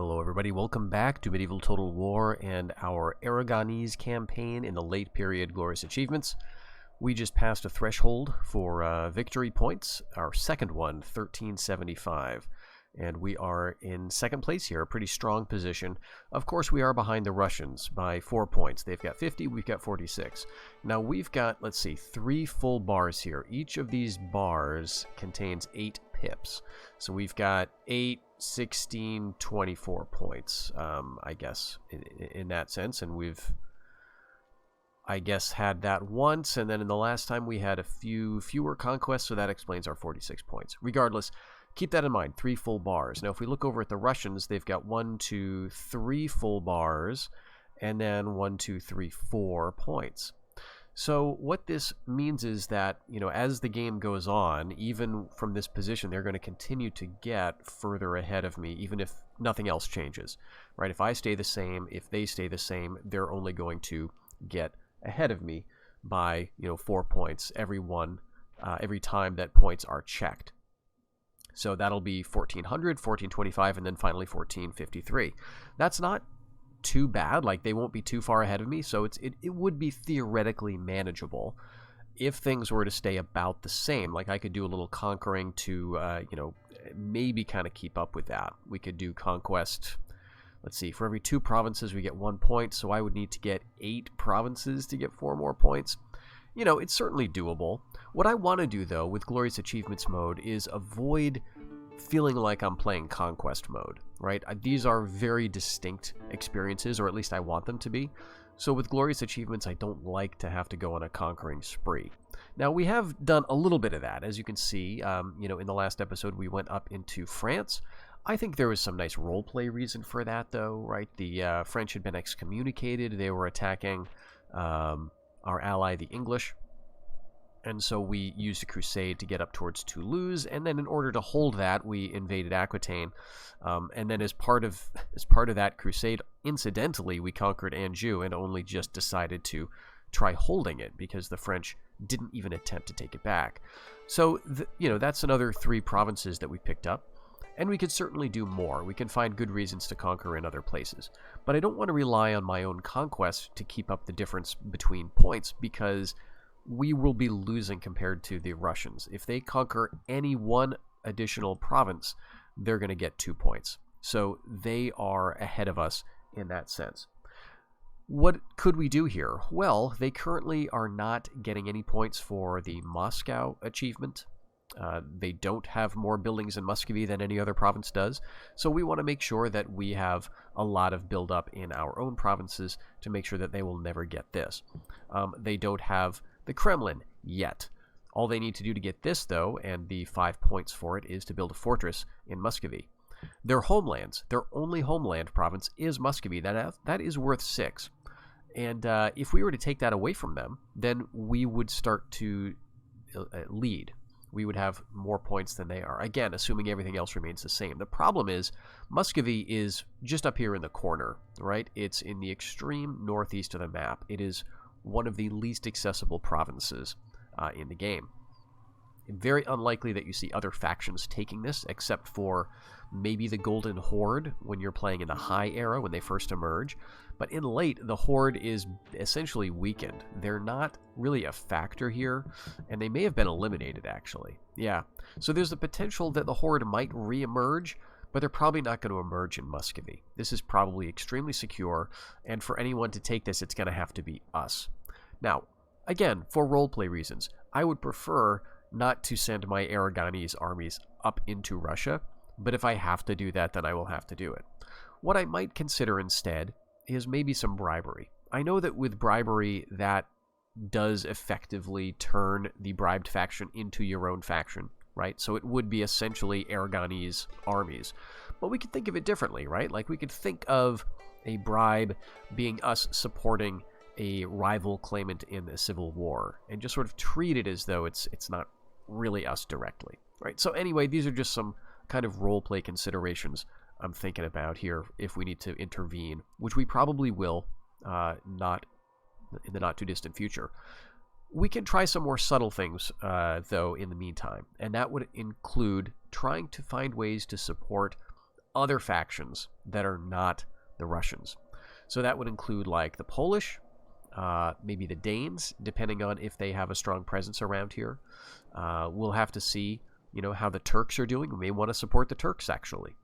Hello everybody, welcome back to Medieval Total War and our Aragonese campaign in the late period Glorious Achievements. We just passed a threshold for victory points, our second one, 1375. And we are in second place here, a pretty strong position. Of course, we are behind the Russians by 4 points. They've got 50, we've got 46. Now we've got, let's see, 3 full bars here. Each of these bars contains 8 pips. So we've got 8, 16, 24 points, I guess, in that sense. And we've, I guess, had that once, and then in the last time we had a few fewer conquests, so that explains our 46 points. Regardless, keep that in mind, 3 full bars. Now, if we look over at the Russians, they've got 1, 2, 3 full bars, and then 1, 2, 3, 4 points. So what this means is that, you know, as the game goes on, even from this position, they're going to continue to get further ahead of me, even if nothing else changes, right? If I stay the same, if they stay the same, they're only going to get ahead of me by, 4 points every time that points are checked. So that'll be 1400, 1425, and then finally 1453. That's not too bad. Like, they won't be too far ahead of me, so it would be theoretically manageable if things were to stay about the same. Like, I could do a little conquering to, maybe kind of keep up with that. We could do conquest. Let's see, for every 2 provinces we get 1 point, so I would need to get 8 provinces to get 4 more points. You know, it's certainly doable. What I want to do, though, with Glorious Achievements mode is avoid feeling like I'm playing Conquest mode, right? These are very distinct experiences, or at least I want them to be. So with Glorious Achievements, I don't like to have to go on a conquering spree. Now, we have done a little bit of that. As you can see, in the last episode, we went up into France. I think there was some nice roleplay reason for that, though, right? The French had been excommunicated. They were attacking our ally, the English. And so we used a crusade to get up towards Toulouse, and then in order to hold that, we invaded Aquitaine. And then as part of that crusade, incidentally, we conquered Anjou and only just decided to try holding it because the French didn't even attempt to take it back. So, that's another 3 provinces that we picked up. And we could certainly do more. We can find good reasons to conquer in other places. But I don't want to rely on my own conquest to keep up the difference between points, because we will be losing compared to the Russians. If they conquer any one additional province, they're going to get 2 points. So they are ahead of us in that sense. What could we do here? Well, they currently are not getting any points for the Moscow achievement. They don't have more buildings in Muscovy than any other province does, so we want to make sure that we have a lot of build-up in our own provinces to make sure that they will never get this. They don't have the Kremlin yet. All they need to do to get this, though, and the 5 points for it, is to build a fortress in Muscovy. Their homelands, their only homeland province is Muscovy. That is worth 6. And if we were to take that away from them, then we would start to lead. We would have more points than they are. Again, assuming everything else remains the same. The problem is, Muscovy is just up here in the corner, right? It's in the extreme northeast of the map. It is one of the least accessible provinces in the game. Very unlikely that you see other factions taking this, except for maybe the Golden Horde when you're playing in the High Era, when they first emerge. But in late, the Horde is essentially weakened. They're not really a factor here, and they may have been eliminated, actually. Yeah, so there's the potential that the Horde might re-emerge, but they're probably not going to emerge in Muscovy. This is probably extremely secure, and for anyone to take this, it's going to have to be us. Now, again, for roleplay reasons, I would prefer not to send my Aragonese armies up into Russia, but if I have to do that, then I will have to do it. What I might consider instead is maybe some bribery. I know that with bribery, that does effectively turn the bribed faction into your own faction, right? So it would be essentially Aragonese armies. But we could think of it differently, right? Like, we could think of a bribe being us supporting a rival claimant in a civil war, and just sort of treat it as though it's not really us directly, right? So anyway, these are just some kind of roleplay considerations I'm thinking about here if we need to intervene, which we probably will, not in the not-too-distant future. We can try some more subtle things, though, in the meantime, and that would include trying to find ways to support other factions that are not the Russians. So that would include like the Polish, maybe the Danes, depending on if they have a strong presence around here. We'll have to see, how the Turks are doing. We may want to support the Turks, actually,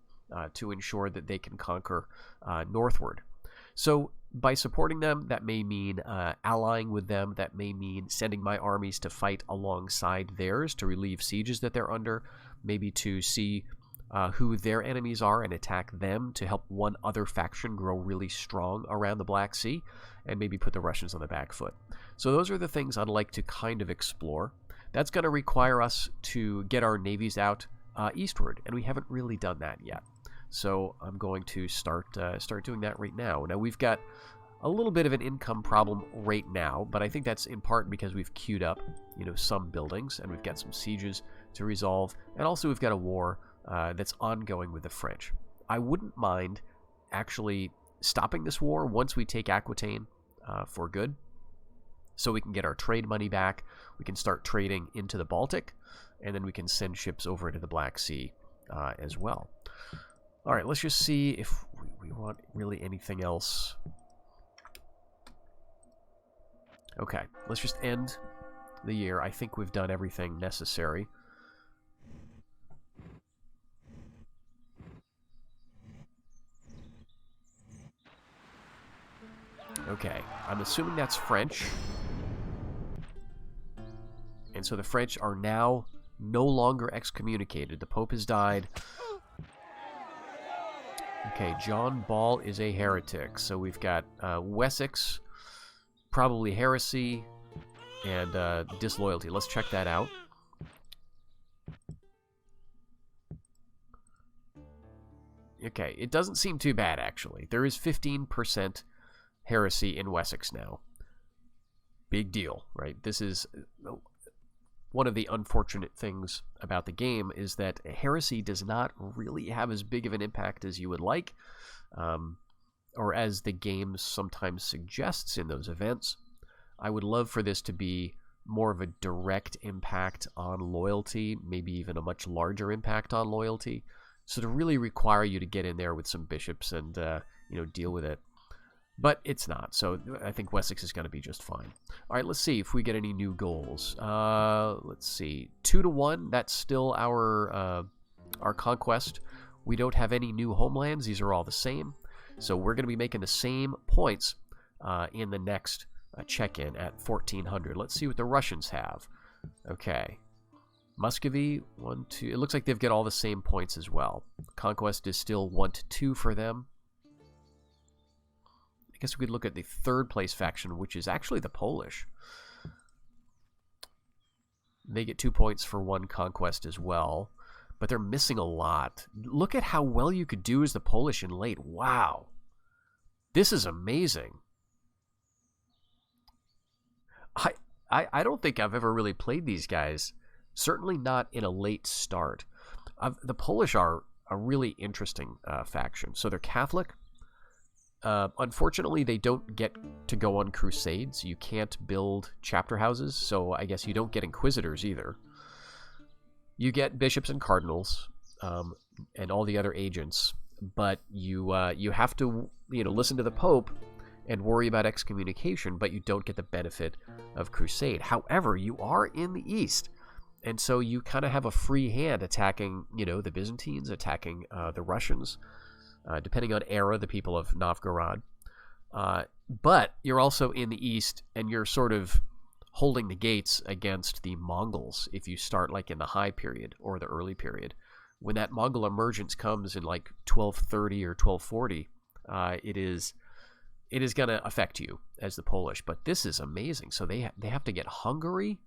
to ensure that they can conquer northward. So by supporting them, that may mean allying with them. That may mean sending my armies to fight alongside theirs to relieve sieges that they're under, maybe to see who their enemies are and attack them to help one other faction grow really strong around the Black Sea, and maybe put the Russians on the back foot. So those are the things I'd like to kind of explore. That's going to require us to get our navies out eastward, and we haven't really done that yet. So I'm going to start doing that right now. Now we've got a little bit of an income problem right now, but I think that's in part because we've queued up, some buildings, and we've got some sieges to resolve, and also we've got a war that's ongoing with the French. I wouldn't mind actually stopping this war once we take Aquitaine for good, so we can get our trade money back. We can start trading into the Baltic, and then we can send ships over into the Black Sea as well. All right, let's just see if we want really anything else. Okay, let's just end the year. I think we've done everything necessary. Okay, I'm assuming that's French. And so the French are now no longer excommunicated. The Pope has died. Okay, John Ball is a heretic. So we've got Wessex, probably heresy, and disloyalty. Let's check that out. Okay, it doesn't seem too bad, actually. There is 15% heresy in Wessex now. Big deal, right? This is one of the unfortunate things about the game, is that heresy does not really have as big of an impact as you would like, or as the game sometimes suggests in those events. I would love for this to be more of a direct impact on loyalty, maybe even a much larger impact on loyalty, so to really require you to get in there with some bishops and deal with it. But it's not, so I think Wessex is going to be just fine. All right, let's see if we get any new goals. Let's see, 2-1. That's still our conquest. We don't have any new homelands. These are all the same. So we're going to be making the same points in the next check-in at 1400. Let's see what the Russians have. Okay, Muscovy 1-2. It looks like they've got all the same points as well. Conquest is still 1-2 for them. I guess we could look at the third place faction, which is actually the Polish. They get 2 points for 1 conquest as well, but they're missing a lot. Look at how well you could do as the Polish in late. Wow. This is amazing. I don't think I've ever really played these guys. Certainly not in a late start. The Polish are a really interesting faction. So they're Catholic. Unfortunately, they don't get to go on crusades. You can't build chapter houses, so I guess you don't get inquisitors either. You get bishops and cardinals, and all the other agents, but you have to listen to the Pope and worry about excommunication, but you don't get the benefit of crusade. However, you are in the East, and so you kind of have a free hand attacking, the Byzantines, attacking the Russians. Depending on era, the people of Novgorod. But you're also in the east, and you're sort of holding the gates against the Mongols if you start like in the high period or the early period. When that Mongol emergence comes in like 1230 or 1240, it is going to affect you as the Polish. But this is amazing. So they have to get Hungary,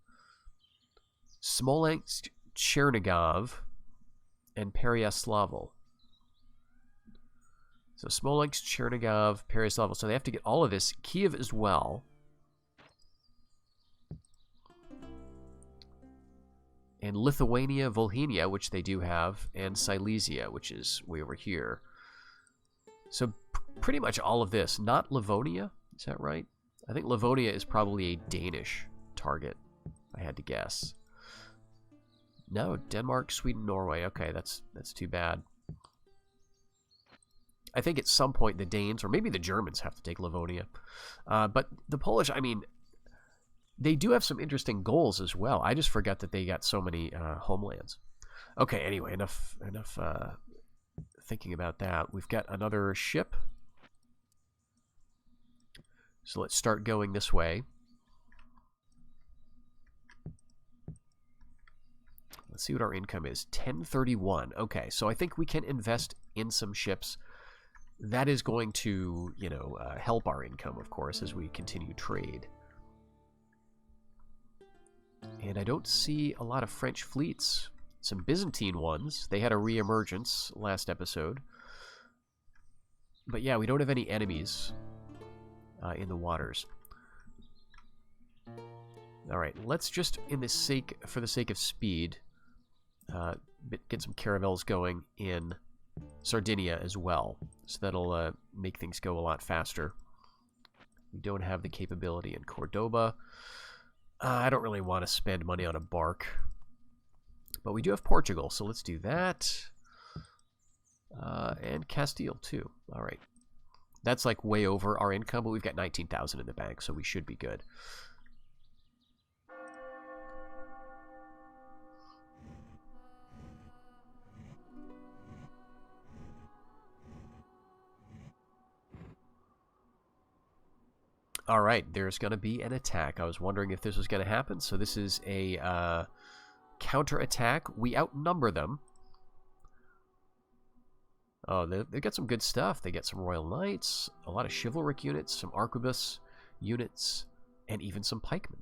Smolensk, Chernigov, and Pereyaslav. So Smolensk, Chernigov, Pereyaslav. So they have to get all of this. Kiev as well. And Lithuania, Volhynia, which they do have, and Silesia, which is way over here. So pretty much all of this. Not Livonia, is that right? I think Livonia is probably a Danish target, if I had to guess. No, Denmark, Sweden, Norway. Okay, that's too bad. I think at some point the Danes, or maybe the Germans, have to take Livonia. But the Polish, I mean, they do have some interesting goals as well. I just forgot that they got so many homelands. Okay, anyway, enough thinking about that. We've got another ship. So let's start going this way. Let's see what our income is. 1031. Okay, so I think we can invest in some ships. That is going to, you know, help our income, of course, as we continue trade. And I don't see a lot of French fleets. Some Byzantine ones. They had a re-emergence last episode. But yeah, we don't have any enemies in the waters. All right, let's just, for the sake of speed, get some caravels going in Sardinia as well. So that'll make things go a lot faster. We don't have the capability in Cordoba. I don't really want to spend money on a bark. But we do have Portugal, so let's do that. And Castile, too. All right. That's like way over our income, but we've got 19,000 in the bank, so we should be good. All right, there's going to be an attack. I was wondering if this was going to happen. So this is a counterattack. We outnumber them. Oh, they got some good stuff. They get some Royal Knights, a lot of chivalric units, some arquebus units, and even some pikemen.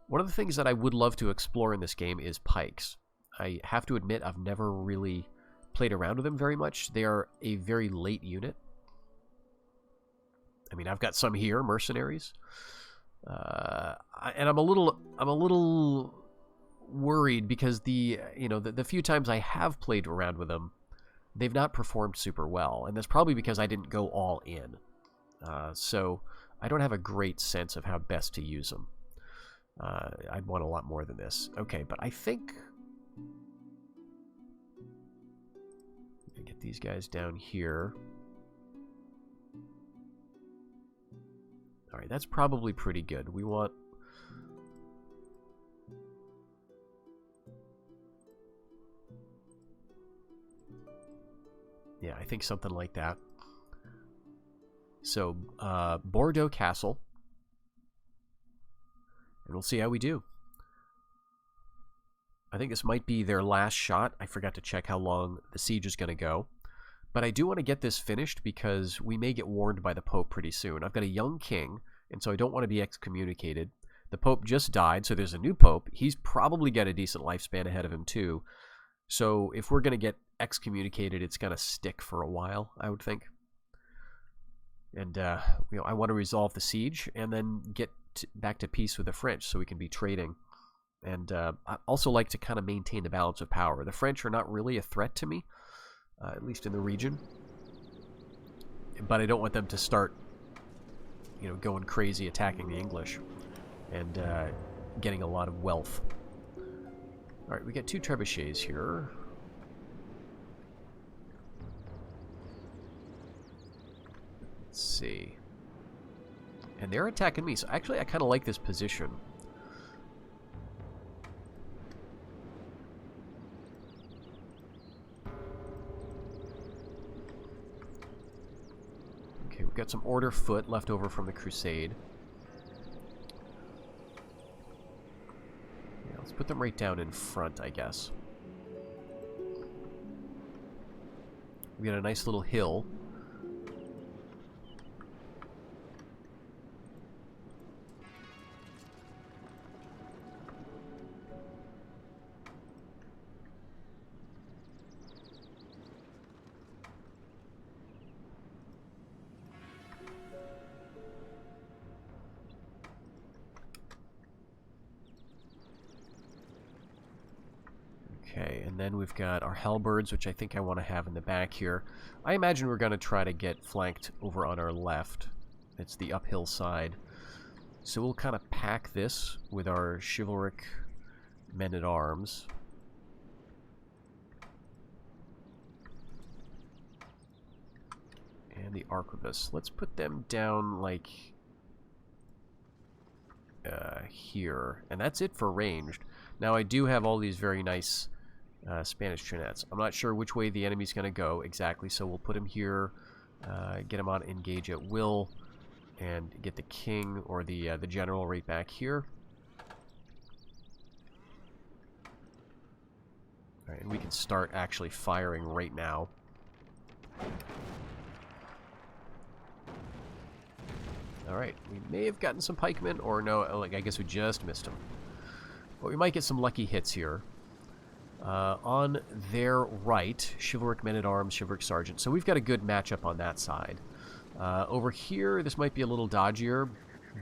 One of the things that I would love to explore in this game is pikes. I have to admit I've never really played around with them very much. They are a very late unit. I mean, I've got some here, mercenaries, and I'm a little worried because the few times I have played around with them, they've not performed super well, and that's probably because I didn't go all in. So I don't have a great sense of how best to use them. I'd want a lot more than this. Okay, but I think I get these guys down here. All right, that's probably pretty good. We want... Yeah, I think something like that. So, Bordeaux Castle. And we'll see how we do. I think this might be their last shot. I forgot to check how long the siege is going to go. But I do want to get this finished because we may get warned by the Pope pretty soon. I've got a young king, and so I don't want to be excommunicated. The Pope just died, so there's a new Pope. He's probably got a decent lifespan ahead of him, too. So if we're going to get excommunicated, it's going to stick for a while, I would think. And, I want to resolve the siege and then get back to peace with the French so we can be trading. And I also like to kind of maintain the balance of power. The French are not really a threat to me. At least in the region. But I don't want them to start, going crazy attacking the English and getting a lot of wealth. All right, we got 2 trebuchets here. Let's see. And they're attacking me, so actually I kind of like this position. We've got some order foot left over from the Crusade. Yeah, let's put them right down in front, I guess. We got a nice little hill. Okay, and then we've got our halberds, which I think I want to have in the back here. I imagine we're going to try to get flanked over on our left. It's the uphill side. So we'll kind of pack this with our chivalric men-at-arms. And the arquebus. Let's put them down, like, here. And that's it for ranged. Now, I do have all these very nice Spanish trinettes. I'm not sure which way the enemy's going to go exactly, so we'll put him here, get him on engage at will, and get the king or the general right back here. All right, and we can start actually firing right now. Alright, we may have gotten some pikemen, or no, like, I guess we just missed them. But we might get some lucky hits here. On their right, chivalric men-at-arms, chivalric sergeant. So we've got a good matchup on that side. Over here, this might be a little dodgier,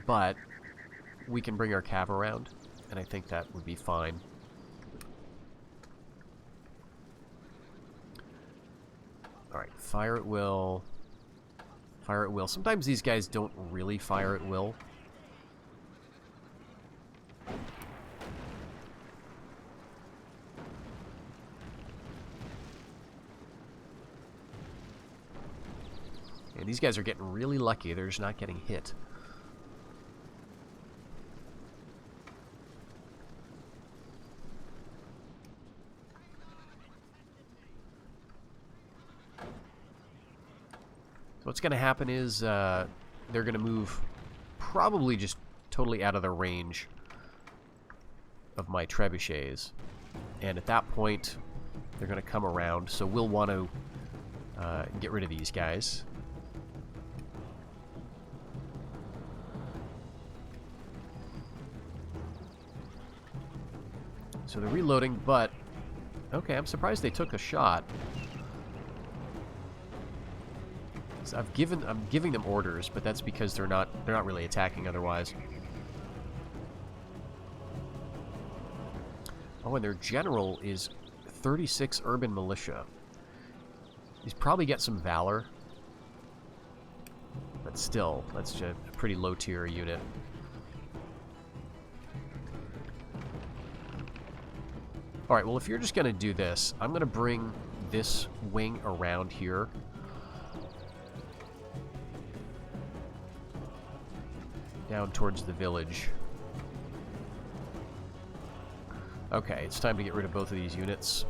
but we can bring our cav around, and I think that would be fine. Alright, fire at will. Fire at will. Sometimes these guys don't really fire at will. And these guys are getting really lucky. They're just not getting hit. What's going to happen is they're going to move probably just totally out of the range of my trebuchets. And at that point, they're going to come around. So we'll want to get rid of these guys. So they're reloading, but... Okay, I'm surprised they took a shot. I'm giving them orders, but that's because they're not really attacking otherwise. Oh, and their general is 36 urban militia. He's probably got some valor, but still, that's just a pretty low tier unit. All right, well, if you're just going to do this, I'm going to bring this wing around here. Down towards the village. Okay, it's time to get rid of both of these units.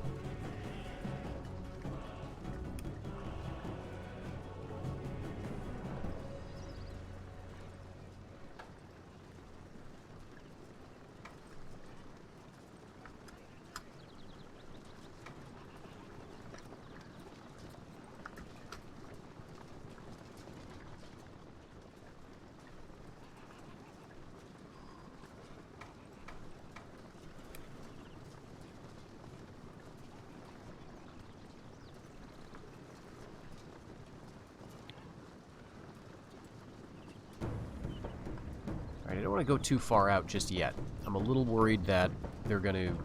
I don't want to go too far out just yet. I'm a little worried that they're going to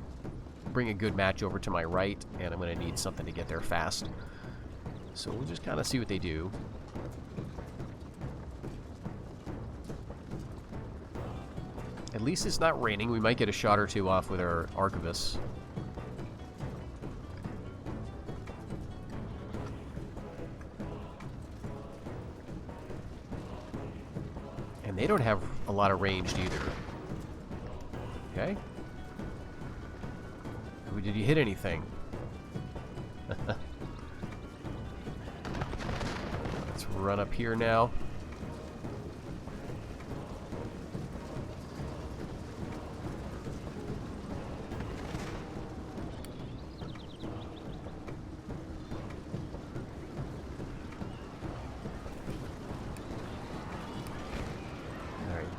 bring a good match over to my right, and I'm going to need something to get there fast. So we'll just kind of see what they do. At least it's not raining. We might get a shot or two off with our arquebus. And they don't have a lot of ranged either. Okay. Did you hit anything? Let's run up here now.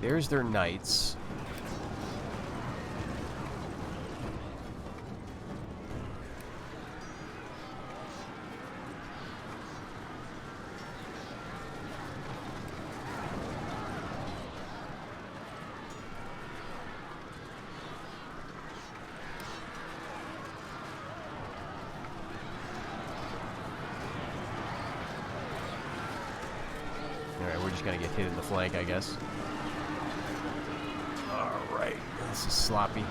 There's their knights. Alright, we're just gonna get hit in the flank, I guess. Alright, this is sloppy.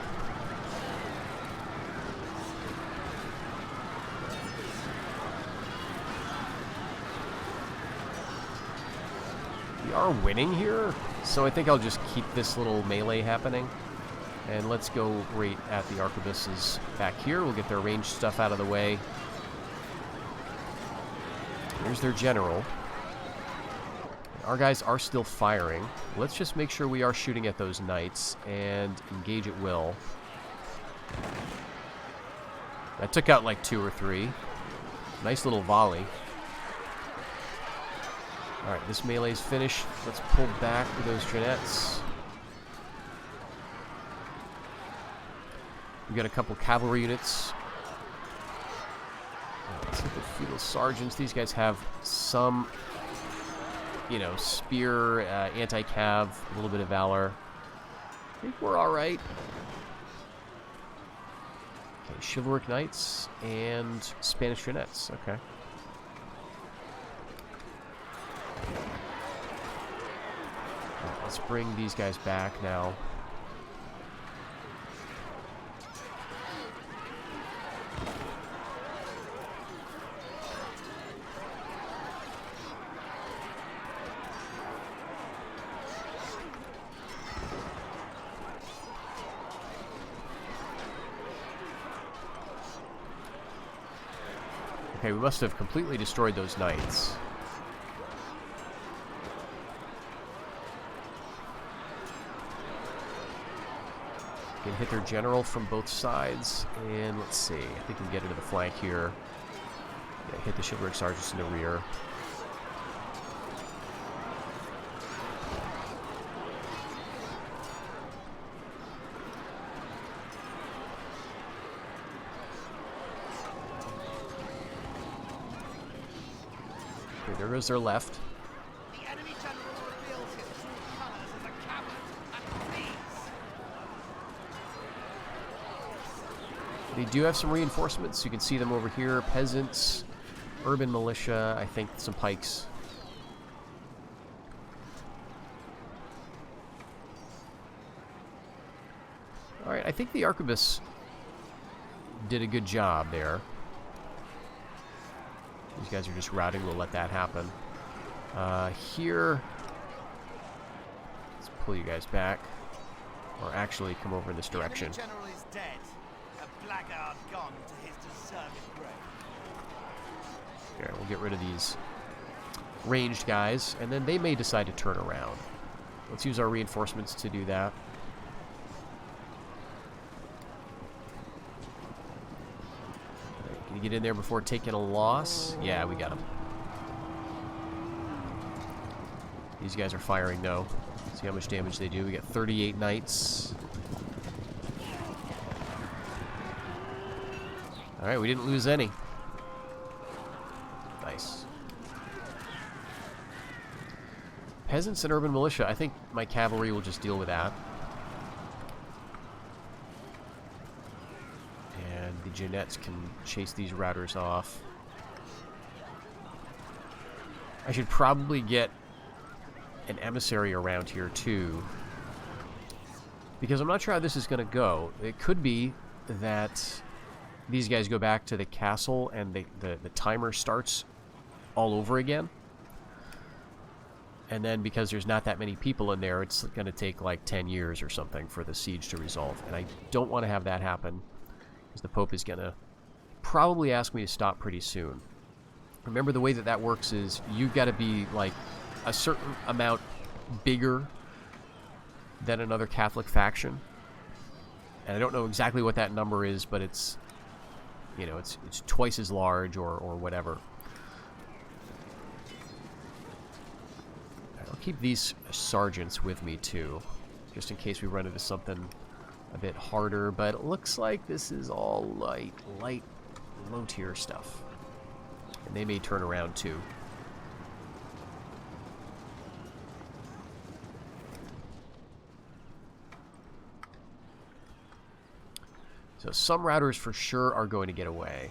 We are winning here, so I think I'll just keep this little melee happening. And let's go right at the arquebuses back here. We'll get their ranged stuff out of the way. Here's their general. Our guys are still firing. Let's just make sure we are shooting at those knights and engage at will. That took out like 2 or 3. Nice little volley. Alright, this melee's finished. Let's pull back with those Jeanettes. We've got a couple cavalry units. Let's look at feudal sergeants. These guys have some, you know, spear, anti-cav, a little bit of valor. I think we're alright. Okay, chivalric knights and Spanish Jeanettes. Okay. Right, let's bring these guys back now. Okay, we must have completely destroyed those knights. Can hit their general from both sides, and let's see. I think we can get into the flank here. Yeah, hit the chivalric sergeants in the rear. Okay, there goes their left. The enemy general reveals his true colors as a coward and thieves. They do have some reinforcements. You can see them over here. Peasants, urban militia, I think some pikes. Alright, I think the arquebus did a good job there. These guys are just routing. We'll let that happen. Here, let's pull you guys back. Or actually come over in this direction. The enemy general is dead. A blackguard gone to his deserved grave. Here, we'll get rid of these ranged guys, and then they may decide to turn around. Let's use our reinforcements to do that. Can you get in there before taking a loss? Yeah, we got him. These guys are firing though. See how much damage they do. We got 38 knights. Alright, we didn't lose any. Nice. Peasants and urban militia. I think my cavalry will just deal with that. And the Jeanettes can chase these routers off. I should probably get an emissary around here too, because I'm not sure how this is going to go. It could be that these guys go back to the castle and the timer starts all over again, and then because there's not that many people in there, it's going to take like 10 years or something for the siege to resolve, and I don't want to have that happen because the Pope is going to probably ask me to stop pretty soon. Remember, the way that that works is you've got to be like a certain amount bigger than another Catholic faction, and I don't know exactly what that number is, but it's, you know, it's twice as large or whatever. I'll keep these sergeants with me too, just in case we run into something a bit harder, but it looks like this is all light, low tier stuff, and they may turn around too. So some routers for sure are going to get away.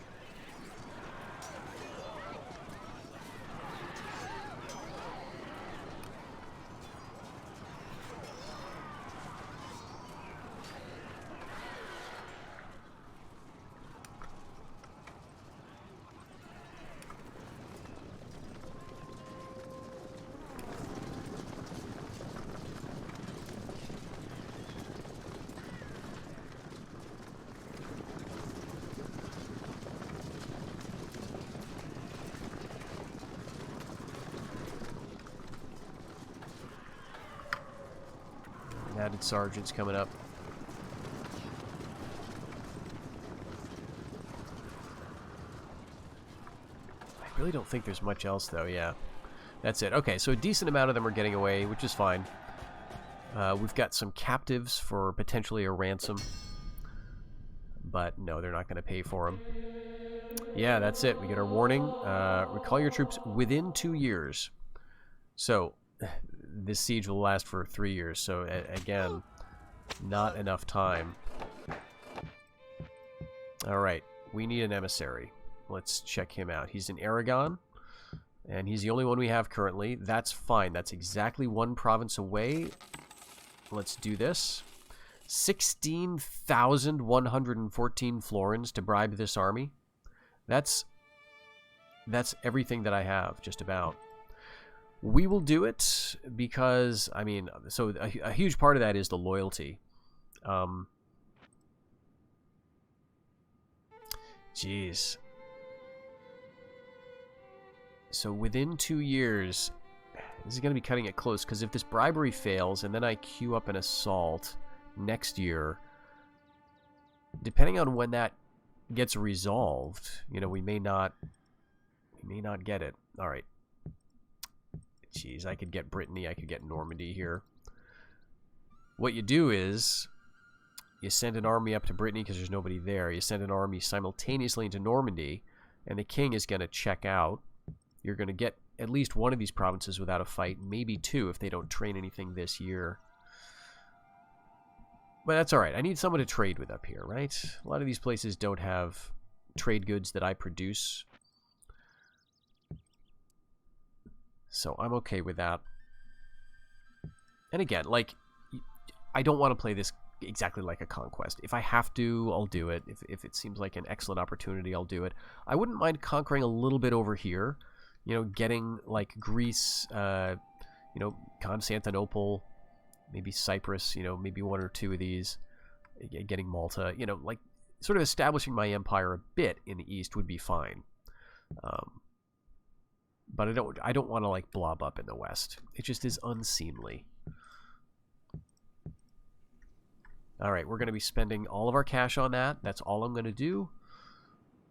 Added sergeants coming up. I really don't think there's much else, though. Yeah, that's it. Okay, so a decent amount of them are getting away, which is fine. We've got some captives for potentially a ransom. But no, they're not going to pay for them. Yeah, that's it. We get our warning. Recall your troops within 2 years. So, this siege will last for 3 years. So, again, not enough time. Alright, we need an emissary. Let's check him out. He's in Aragon, and he's the only one we have currently. That's fine. That's exactly one province away. Let's do this. 16,114 florins to bribe this army. That's everything that I have, just about. We will do it because, I mean, so a huge part of that is the loyalty. Jeez. So within 2 years, this is going to be cutting it close, because if this bribery fails and then I queue up an assault next year, depending on when that gets resolved, you know, we may not get it. All right. Jeez, I could get Brittany, I could get Normandy here. What you do is you send an army up to Brittany because there's nobody there. You send an army simultaneously into Normandy, and the king is going to check out. You're going to get at least one of these provinces without a fight, maybe two if they don't train anything this year. But that's alright. I need someone to trade with up here, right? A lot of these places don't have trade goods that I produce. So I'm okay with that. And again, like, I don't want to play this exactly like a conquest. If I have to, I'll do it. If it seems like an excellent opportunity, I'll do it. I wouldn't mind conquering a little bit over here. You know, getting, like, Greece, you know, Constantinople, maybe Cyprus, you know, maybe one or two of these, getting Malta, you know, like, sort of establishing my empire a bit in the east would be fine. But I don't want to, like, blob up in the west. It just is unseemly. Alright, we're going to be spending all of our cash on that. That's all I'm going to do.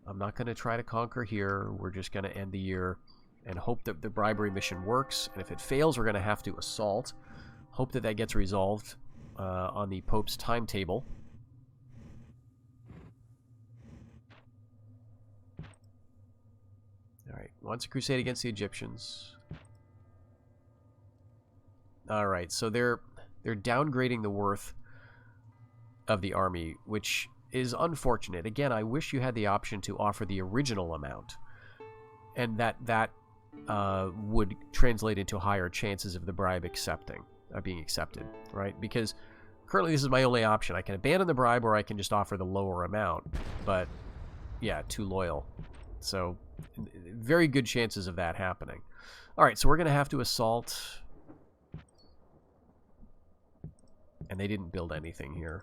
I'm not going to try to conquer here. We're just going to end the year and hope that the bribery mission works. And if it fails, we're going to have to assault. Hope that that gets resolved on the Pope's timetable. Alright, wants a crusade against the Egyptians. Alright, so they're downgrading the worth of the army, which is unfortunate. Again, I wish you had the option to offer the original amount, and that would translate into higher chances of the bribe being accepted, right? Because currently this is my only option. I can abandon the bribe, or I can just offer the lower amount, but yeah, too loyal. So very good chances of that happening. All right, so we're going to have to assault, and they didn't build anything here.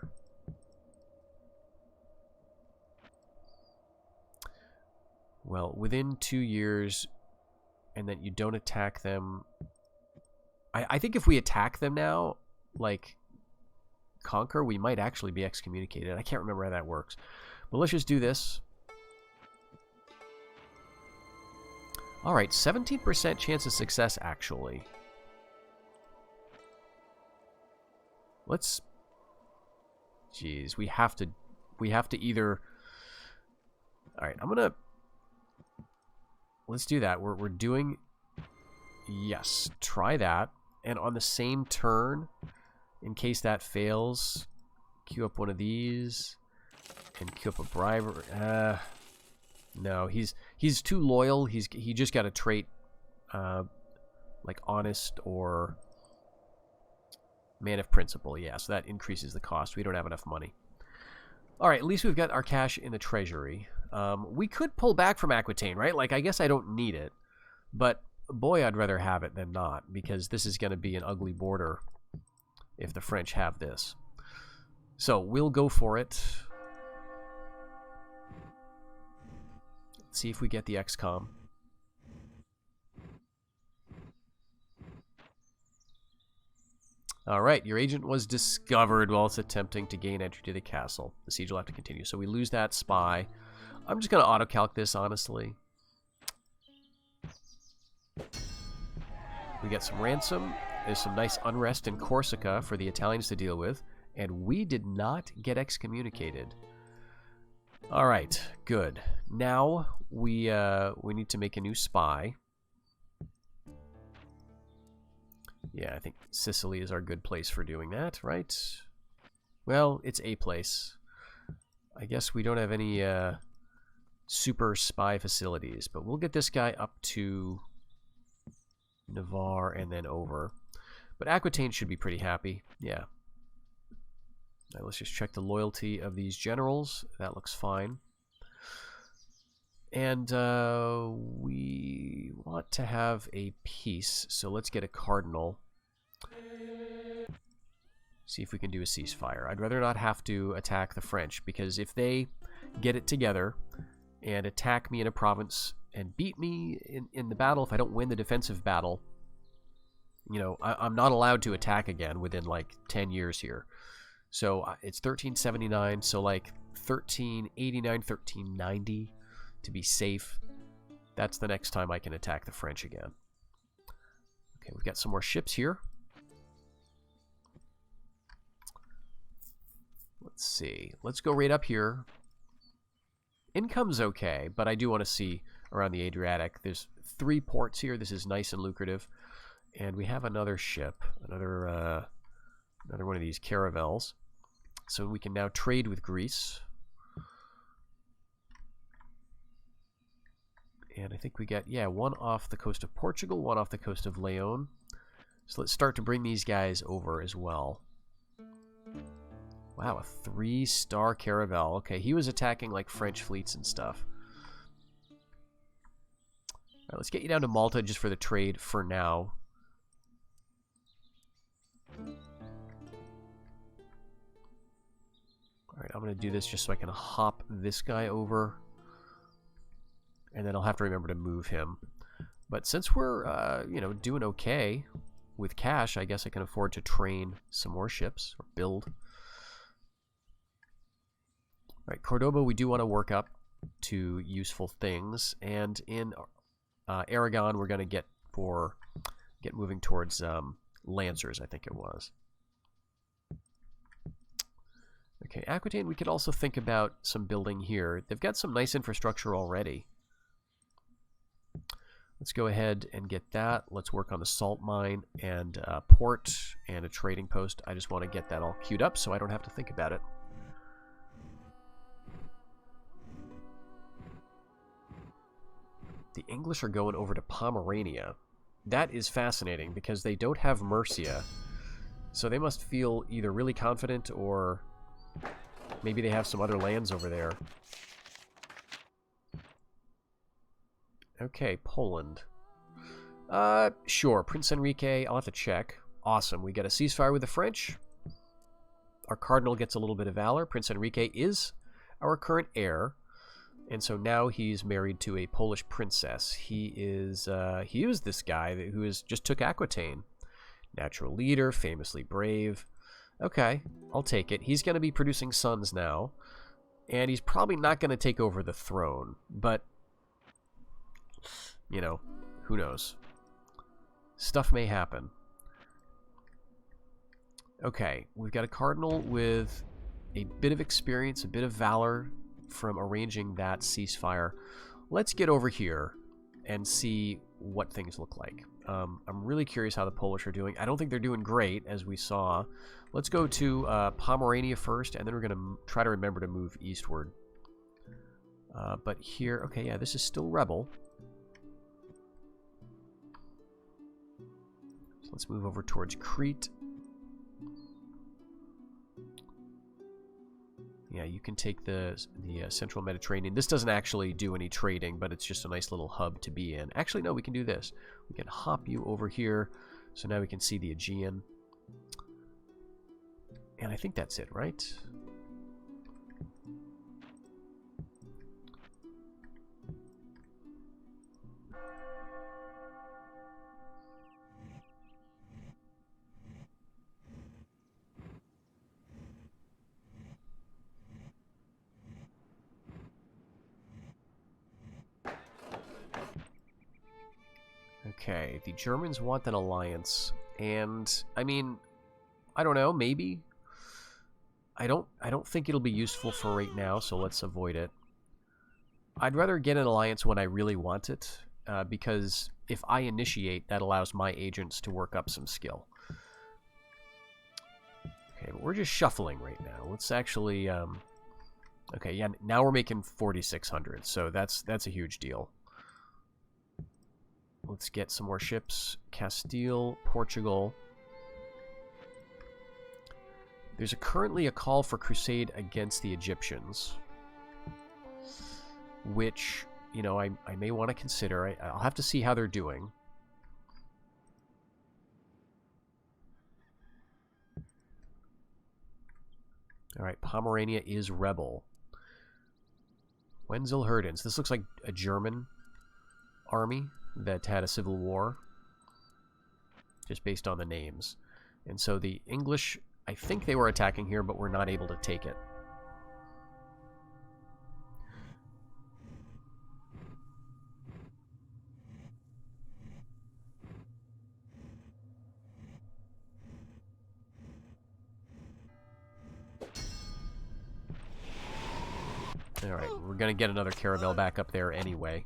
Well, within 2 years, and that you don't attack them. I think if we attack them now, like, conquer, we might actually be excommunicated. I can't remember how that works. But let's just do this. Alright, 17% chance of success, actually. Let's... Jeez, we have to either... Alright, I'm gonna... Let's do that. We're doing... Yes, try that. And on the same turn, in case that fails, queue up one of these and queue up a bribery. No, he's too loyal. He just got a trait like honest or man of principle. Yeah, so that increases the cost. We don't have enough money. All right, at least we've got our cash in the treasury. We could pull back from Aquitaine, right? Like, I guess I don't need it, but boy, I'd rather have it than not, because this is going to be an ugly border if the French have this. So we'll go for it. Let's see if we get the XCOM. Alright, your agent was discovered whilst attempting to gain entry to the castle. The siege will have to continue. So we lose that spy. I'm just going to auto-calc this, honestly. We get some ransom. There's some nice unrest in Corsica for the Italians to deal with. And we did not get excommunicated. Alright, good. Now we need to make a new spy. Yeah, I think Sicily is our good place for doing that, right? Well, it's a place. I guess we don't have any super spy facilities, but we'll get this guy up to Navarre and then over. But Aquitaine should be pretty happy. Yeah. Now let's just check the loyalty of these generals. That looks fine. And we want to have a peace, so let's get a cardinal. See if we can do a ceasefire. I'd rather not have to attack the French, because if they get it together and attack me in a province and beat me in the battle, if I don't win the defensive battle, you know, I'm not allowed to attack again within like 10 years here. So it's 1379, so like 1389, 1390 to be safe. That's the next time I can attack the French again. Okay, we've got some more ships here. Let's see. Let's go right up here. Income's okay, but I do want to see around the Adriatic. There's 3 ports here. This is nice and lucrative. And we have another ship, another one of these caravels. So we can now trade with Greece. And I think we got, yeah, one off the coast of Portugal, one off the coast of Leon. So let's start to bring these guys over as well. Wow, a 3-star caravel. Okay, he was attacking like French fleets and stuff. All right, let's get you down to Malta just for the trade for now. Alright, I'm going to do this just so I can hop this guy over. And then I'll have to remember to move him. But since we're, you know, doing okay with cash, I guess I can afford to train some more ships, or build. Alright, Cordoba we do want to work up to useful things. And in Aragon we're going to get moving towards Lancers, I think it was. Okay, Aquitaine, we could also think about some building here. They've got some nice infrastructure already. Let's go ahead and get that. Let's work on the salt mine and port and a trading post. I just want to get that all queued up so I don't have to think about it. The English are going over to Pomerania. That is fascinating because they don't have Mercia. So they must feel either really confident or maybe they have some other lands over there. Okay, Poland. Sure, Prince Enrique, I'll have to check. Awesome, we get a ceasefire with the French. Our cardinal gets a little bit of valor. Prince Enrique is our current heir. And so now he's married to a Polish princess. He was this guy who just took Aquitaine. Natural leader, famously brave. Okay, I'll take it. He's going to be producing sons now. And he's probably not going to take over the throne. But, you know, who knows? Stuff may happen. Okay, we've got a cardinal with a bit of experience, a bit of valor from arranging that ceasefire. Let's get over here and see what things look like. I'm really curious how the Polish are doing. I don't think they're doing great, as we saw. Let's go to Pomerania first, and then we're going to try to remember to move eastward. But here, okay, yeah, this is still rebel. So let's move over towards Crete. Yeah, you can take the central Mediterranean. This doesn't actually do any trading, but it's just a nice little hub to be in. Actually, no, we can do this. We can hop you over here, so now we can see the Aegean. And I think that's it, right? Okay, the Germans want an alliance, and I mean, I don't know, maybe. I don't think it'll be useful for right now, so let's avoid it. I'd rather get an alliance when I really want it, because if I initiate, that allows my agents to work up some skill. Okay, but we're just shuffling right now. Let's actually, okay, yeah, now we're making 4,600, so that's a huge deal. Let's get some more ships. Castile, Portugal. There's currently a call for crusade against the Egyptians, which, you know, I may want to consider. I'll have to see how they're doing. All right, Pomerania is rebel. Wenzelherdens. This looks like a German army that had a civil war, just based on the names. And so the English, I think they were attacking here, but were not able to take it. Alright, we're going to get another caravel back up there anyway.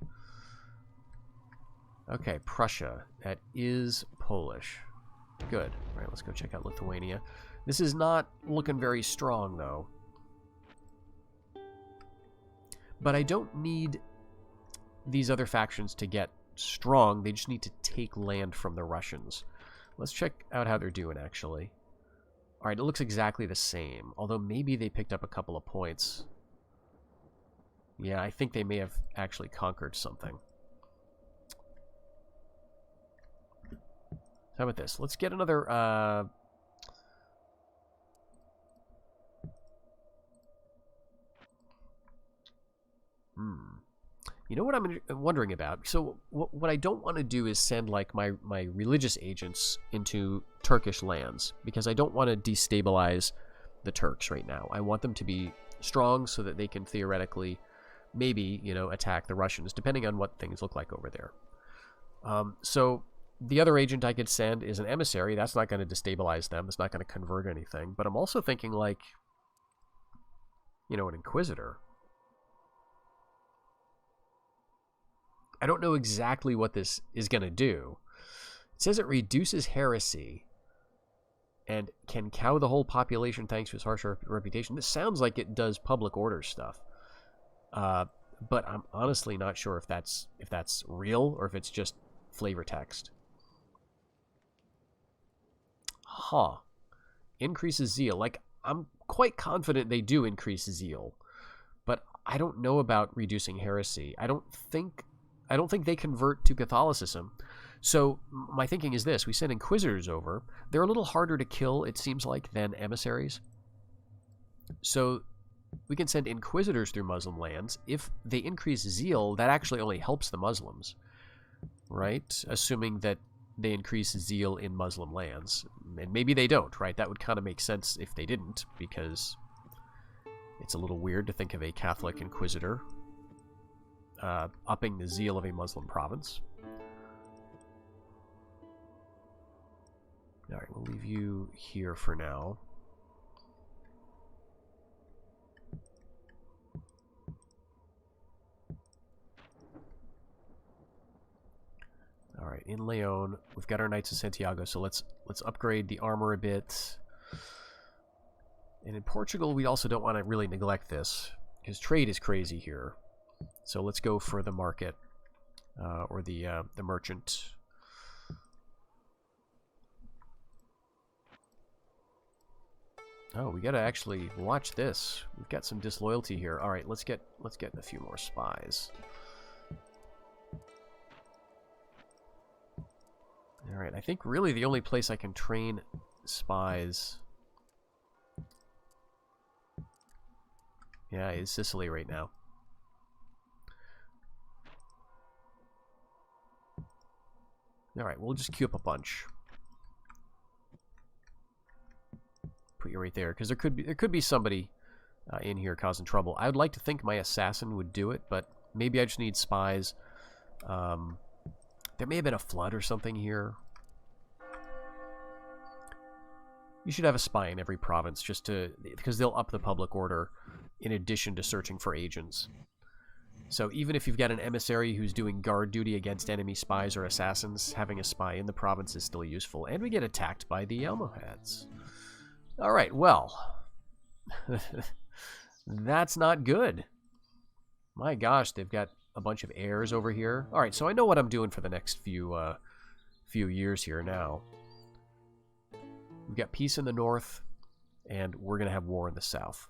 Okay, Prussia. That is Polish. Good. Alright, let's go check out Lithuania. This is not looking very strong, though. But I don't need these other factions to get strong. They just need to take land from the Russians. Let's check out how they're doing, actually. Alright, it looks exactly the same. Although maybe they picked up a couple of points. Yeah, I think they may have actually conquered something. How about this? Let's get another, You know what I'm wondering about? So what I don't want to do is send, like, my religious agents into Turkish lands, because I don't want to destabilize the Turks right now. I want them to be strong so that they can theoretically, maybe, you know, attack the Russians, depending on what things look like over there. So the other agent I could send is an emissary. That's not going to destabilize them. It's not going to convert anything. But I'm also thinking, like, you know, an inquisitor. I don't know exactly what this is going to do. It says it reduces heresy and can cow the whole population thanks to its harsh reputation. This sounds like it does public order stuff. But I'm honestly not sure if that's real or if it's just flavor text. Huh. Increases zeal. Like, I'm quite confident they do increase zeal, but I don't know about reducing heresy. I don't think they convert to Catholicism. So my thinking is this: we send inquisitors over. They're a little harder to kill, it seems like, than emissaries. So we can send inquisitors through Muslim lands. If they increase zeal, that actually only helps the Muslims, right? Assuming that they increase zeal in Muslim lands. And maybe they don't, right? That would kind of make sense if they didn't, because it's a little weird to think of a Catholic inquisitor upping the zeal of a Muslim province. Alright, we'll leave you here for now. Alright, in Leon, we've got our Knights of Santiago, so let's upgrade the armor a bit. And in Portugal, we also don't want to really neglect this, because trade is crazy here. So let's go for the market, or the merchant. Oh, we gotta actually watch this. We've got some disloyalty here. All right, let's get a few more spies. All right, I think really the only place I can train spies, yeah, is Sicily right now. All right, we'll just queue up a bunch. Put you right there, because there could be somebody in here causing trouble. I would like to think my assassin would do it, but maybe I just need spies There may have been a flood or something here. You should have a spy in every province just to... because they'll up the public order in addition to searching for agents. So even if you've got an emissary who's doing guard duty against enemy spies or assassins, having a spy in the province is still useful. And we get attacked by the Almohads. Alright, well... that's not good. My gosh, they've got a bunch of heirs over here. Alright, so I know what I'm doing for the next few years here now. We've got peace in the north, and we're going to have war in the south.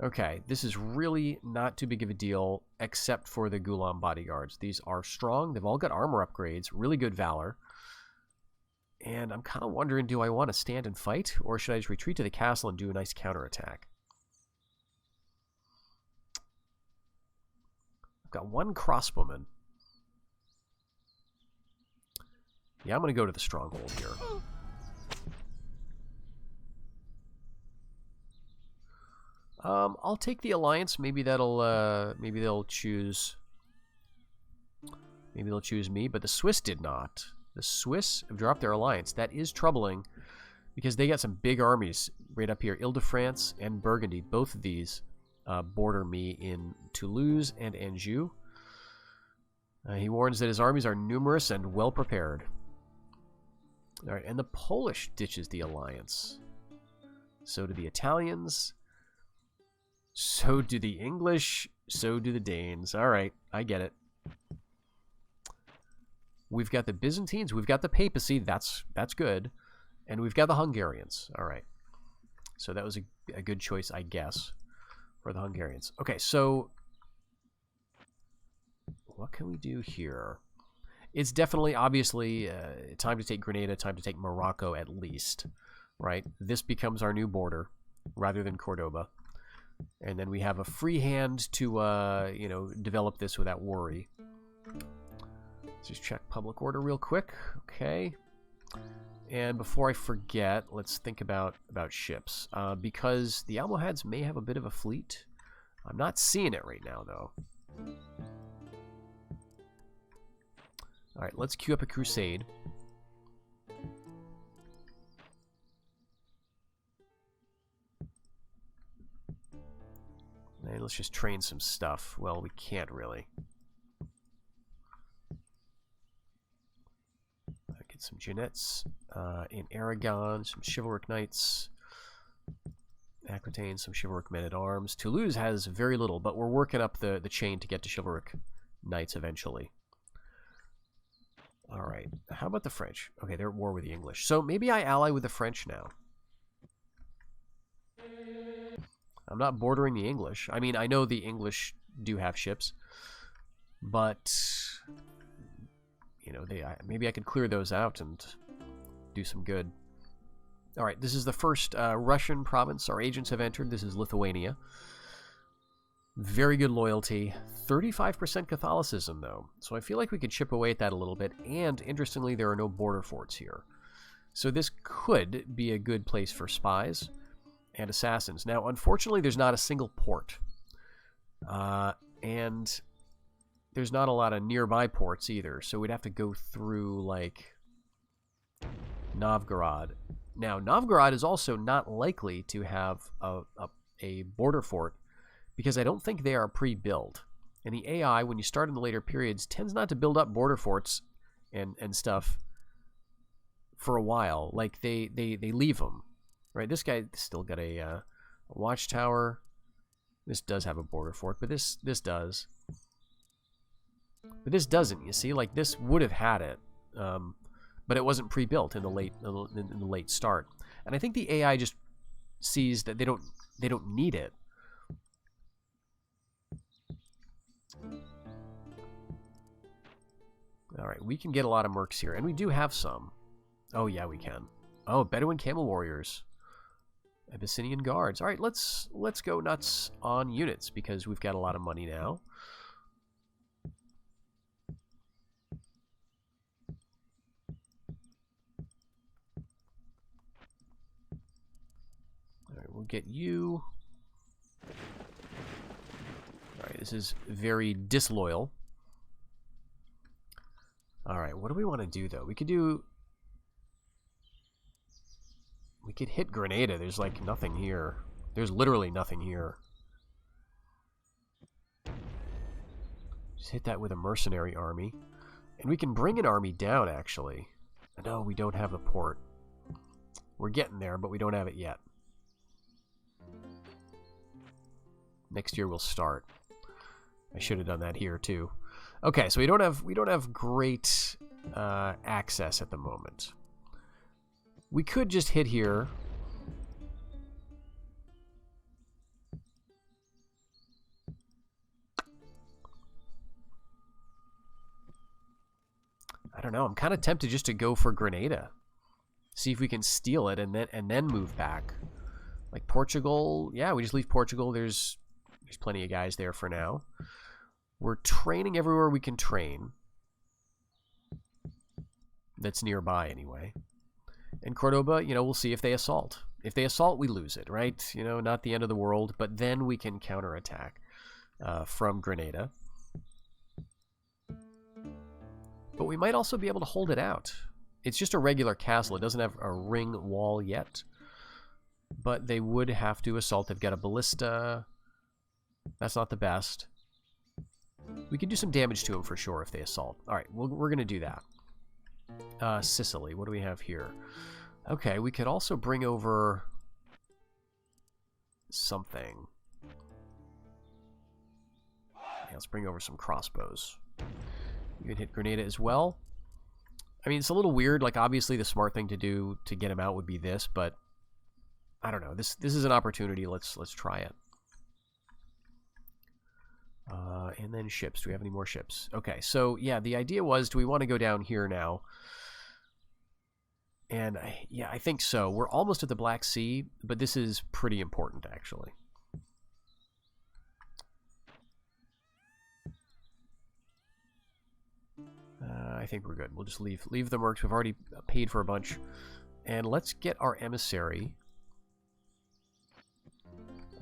Okay, this is really not too big of a deal, except for the Gulam bodyguards. These are strong. They've all got armor upgrades, really good valor. And I'm kind of wondering, do I want to stand and fight, or should I just retreat to the castle and do a nice counterattack? I've got one crossbowman. Yeah, I'm going to go to the stronghold here. I'll take the alliance. Maybe that'll maybe they'll choose me, but the Swiss did not. The Swiss have dropped their alliance. That is troubling because they got some big armies right up here. Ile-de-France and Burgundy, both of these border me in Toulouse and Anjou. He warns that his armies are numerous and well prepared. All right, and the Polish ditches the alliance. So do the Italians. So do the English. So do the Danes. All right, I get it. We've got the Byzantines. We've got the papacy. That's good. And we've got the Hungarians. All right. So that was a good choice, I guess, for the Hungarians. Okay, so what can we do here? It's definitely, obviously, time to take Granada, time to take Morocco at least, right? This becomes our new border rather than Cordoba. And then we have a free hand to, you know, develop this without worry. Let's just check public order real quick. Okay. And before I forget, let's think about ships. Because the Almohads may have a bit of a fleet. I'm not seeing it right now, though. Alright, let's queue up a crusade. And let's just train some stuff. Well, we can't really. Get some Jeannettes in Aragon, some chivalric knights. Aquitaine, some chivalric men-at-arms. Toulouse has very little, but we're working up the chain to get to chivalric knights eventually. Alright, how about the French? Okay, they're at war with the English. So maybe I ally with the French now. I'm not bordering the English. I mean, I know the English do have ships, but, you know, maybe I could clear those out and do some good. Alright, this is the first Russian province our agents have entered. This is Lithuania. Very good loyalty. 35% Catholicism, though. So I feel like we could chip away at that a little bit. And, interestingly, there are no border forts here. So this could be a good place for spies and assassins. Now, unfortunately, there's not a single port. And there's not a lot of nearby ports either. So we'd have to go through, like, Novgorod. Now, Novgorod is also not likely to have a border fort, because I don't think they are pre-built. And the AI, when you start in the later periods, tends not to build up border forts and stuff for a while. Like, they leave them. Right, this guy still got a watchtower. This does have a border fort, but this does. But this doesn't, you see? Like, this would have had it, but it wasn't pre-built in the late start. And I think the AI just sees that they don't need it. Alright, we can get a lot of mercs here, and we do have some. Oh, yeah, we can. Oh, Bedouin Camel Warriors. Abyssinian Guards. Alright, let's go nuts on units, because we've got a lot of money now. Alright, we'll get you. Alright, this is very disloyal. Alright, what do we want to do, though? We could hit Granada. There's, like, nothing here. There's literally nothing here. Just hit that with a mercenary army. And we can bring an army down, actually. No, we don't have the port. We're getting there, but we don't have it yet. Next year we'll start. I should have done that here, too. Okay, so we don't have great access at the moment. We could just hit here. I don't know. I'm kind of tempted just to go for Granada. See if we can steal it and then move back. Like Portugal, yeah, we just leave Portugal. There's plenty of guys there for now. We're training everywhere we can train. That's nearby anyway. And Cordoba, you know, we'll see if they assault. If they assault, we lose it, right? You know, not the end of the world, but then we can counterattack from Granada. But we might also be able to hold it out. It's just a regular castle. It doesn't have a ring wall yet. But they would have to assault. They've got a ballista. That's not the best. We can do some damage to them for sure if they assault. Alright, we're going to do that. Sicily, what do we have here? Okay, we could also bring over something. Yeah, let's bring over some crossbows. You can hit Granada as well. I mean, it's a little weird. Like, obviously the smart thing to do to get him out would be this, but I don't know. This is an opportunity. Let's try it. And then ships. Do we have any more ships? Okay, so yeah, the idea was, do we want to go down here now? And yeah, I think so. We're almost at the Black Sea, but this is pretty important, actually. I think we're good. We'll just leave the mercs. We've already paid for a bunch. And let's get our emissary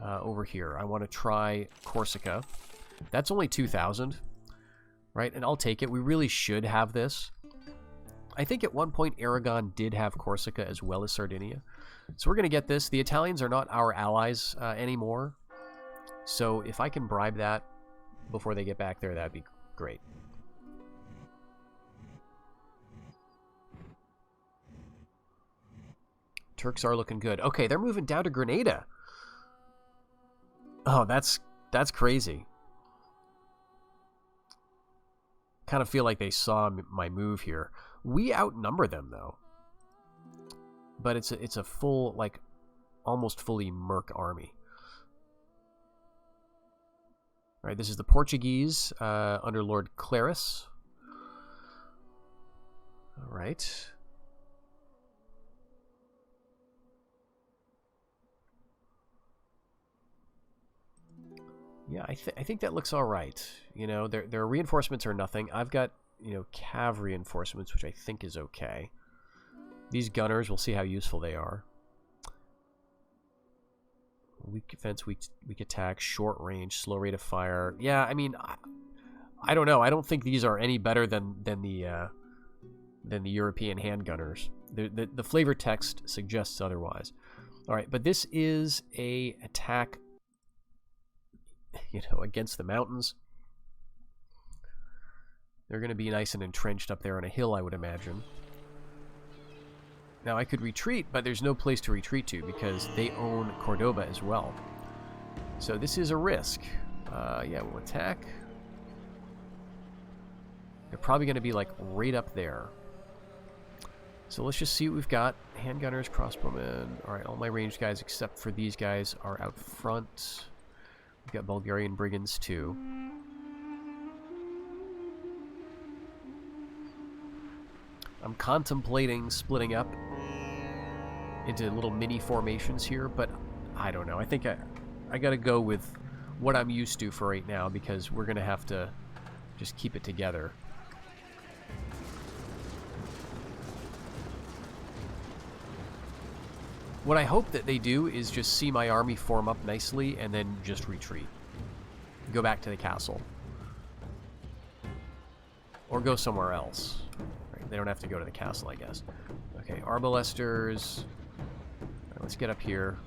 over here. I want to try Corsica. That's only 2,000, right? And I'll take it. We really should have this. I think at one point Aragon did have Corsica as well as Sardinia. So we're going to get this. The Italians are not our allies anymore. So if I can bribe that before they get back there, that'd be great. Turks are looking good. Okay, they're moving down to Granada. Oh, that's crazy. Kind of feel like they saw my move here. We outnumber them though, but it's a full, like, almost fully merc army. All right, this is the Portuguese under Lord Claris. All right. Yeah, I think that looks all right. You know, their reinforcements are nothing. I've got, you know, cav reinforcements, which I think is okay. These gunners, we'll see how useful they are. Weak defense, weak attack, short range, slow rate of fire. Yeah, I mean, I don't know. I don't think these are any better than the European handgunners. The flavor text suggests otherwise. All right, but this is a attack, you know, against the mountains. They're going to be nice and entrenched up there on a hill, I would imagine. Now, I could retreat, but there's no place to retreat to because they own Cordoba as well. So this is a risk. Yeah, we'll attack. They're probably going to be, like, right up there. So let's just see what we've got. Handgunners, crossbowmen. All right, all my ranged guys except for these guys are out front. We've got Bulgarian brigands, too. I'm contemplating splitting up into little mini formations here, but I don't know. I think I got to go with what I'm used to for right now because we're going to have to just keep it together. What I hope that they do is just see my army form up nicely and then just retreat. Go back to the castle. Or go somewhere else. they don't have to go to the castle, I guess. Okay, arbalesters. All right, let's get up here.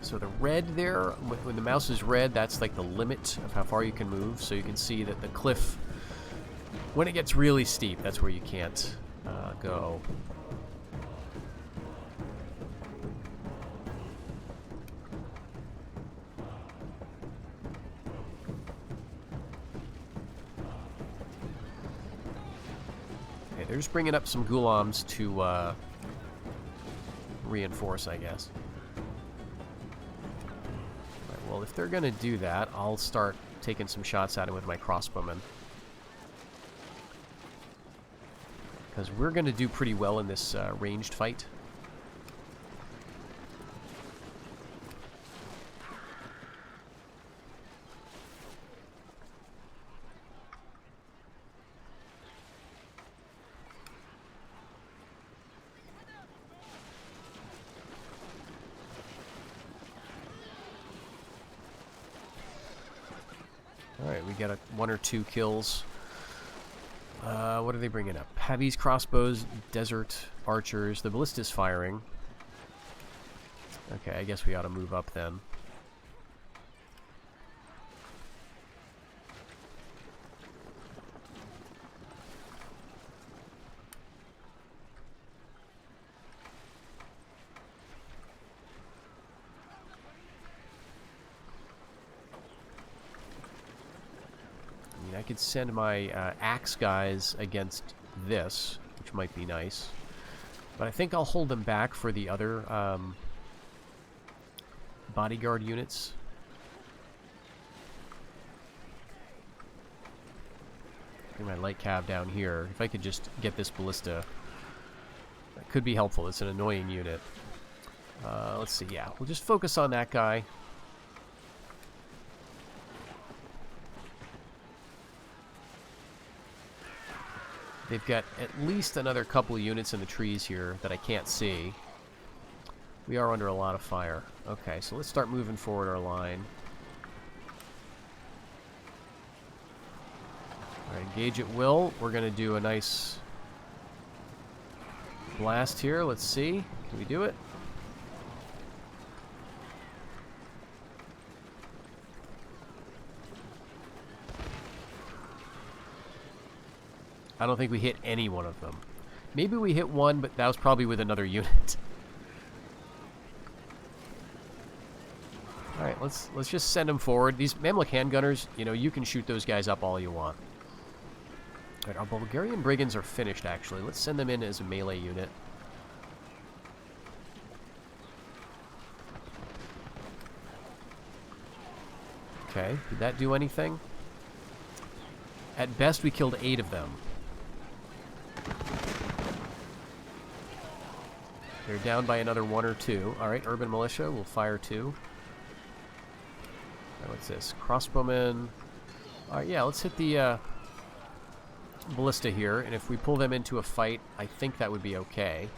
So the red there, when the mouse is red, that's like the limit of how far you can move. So you can see that the cliff, when it gets really steep, that's where you can't go. Okay, they're just bringing up some ghulams to reinforce, I guess. Well, if they're going to do that, I'll start taking some shots at him with my crossbowmen. Because we're going to do pretty well in this ranged fight. Alright, we got one or two kills. What are they bringing up? Heavies, crossbows, desert archers. The ballista's firing. Okay, I guess we ought to move up then. I could send my axe guys against this, which might be nice. But I think I'll hold them back for the other bodyguard units. Bring my light cav down here. If I could just get this ballista, that could be helpful. It's an annoying unit. Let's see, yeah. We'll just focus on that guy. They've got at least another couple of units in the trees here that I can't see. We are under a lot of fire. Okay, so let's start moving forward our line. Alright, engage at will. We're going to do a nice blast here. Let's see. Can we do it? I don't think we hit any one of them. Maybe we hit one, but that was probably with another unit. Alright, let's just send them forward. These Mamluk handgunners, you know, you can shoot those guys up all you want. Alright, our Bulgarian brigands are finished, actually. Let's send them in as a melee unit. Okay, did that do anything? At best, we killed 8 of them. They're down by another 1 or 2. Alright, urban militia will fire 2. Alright, what's this? Crossbowmen. Alright, yeah, let's hit the ballista here, and if we pull them into a fight, I think that would be okay.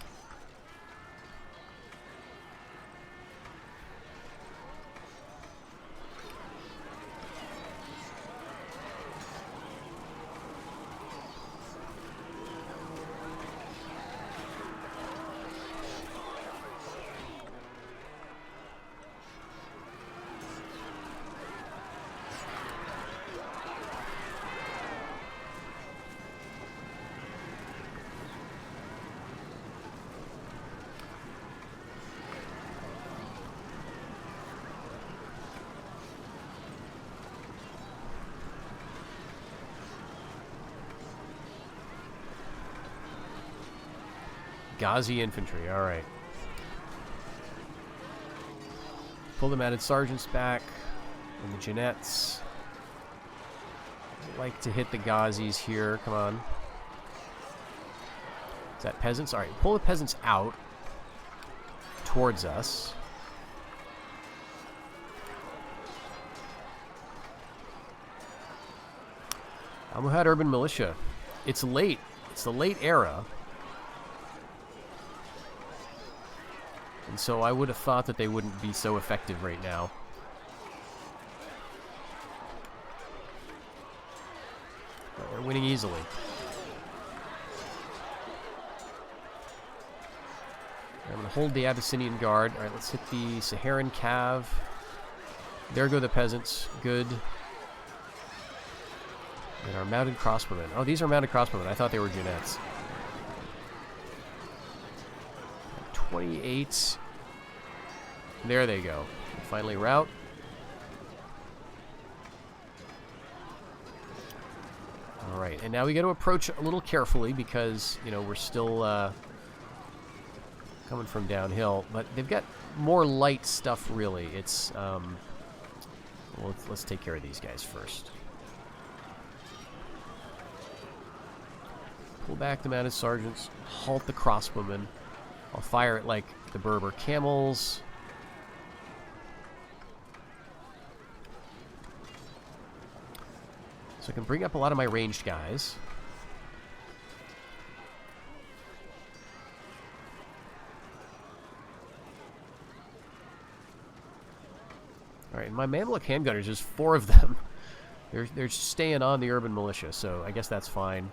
Ghazi infantry, alright. Pull the mounted sergeants back. And the Jeanettes. Like to hit the Ghazis here, come on. Is that peasants? All right, pull the peasants out towards us. Almohad Urban Militia. It's late. It's the late era. And so I would have thought that they wouldn't be so effective right now. But they're winning easily. I'm going to hold the Abyssinian Guard. All right, let's hit the Saharan Cav. There go the peasants. Good. And our mounted crossbowmen. Oh, these are mounted crossbowmen. I thought they were Junettes. 28. There they go. Finally rout. All right, and now we got to approach a little carefully because, you know, we're still coming from downhill. But they've got more light stuff, really. It's, well, let's take care of these guys first. Pull back the mounted sergeants. Halt the crossbowmen. I'll fire at, like, the Berber camels. So I can bring up a lot of my ranged guys. Alright, and my Mamluk handgunners, there's 4 of them. They're staying on the urban militia, so I guess that's fine.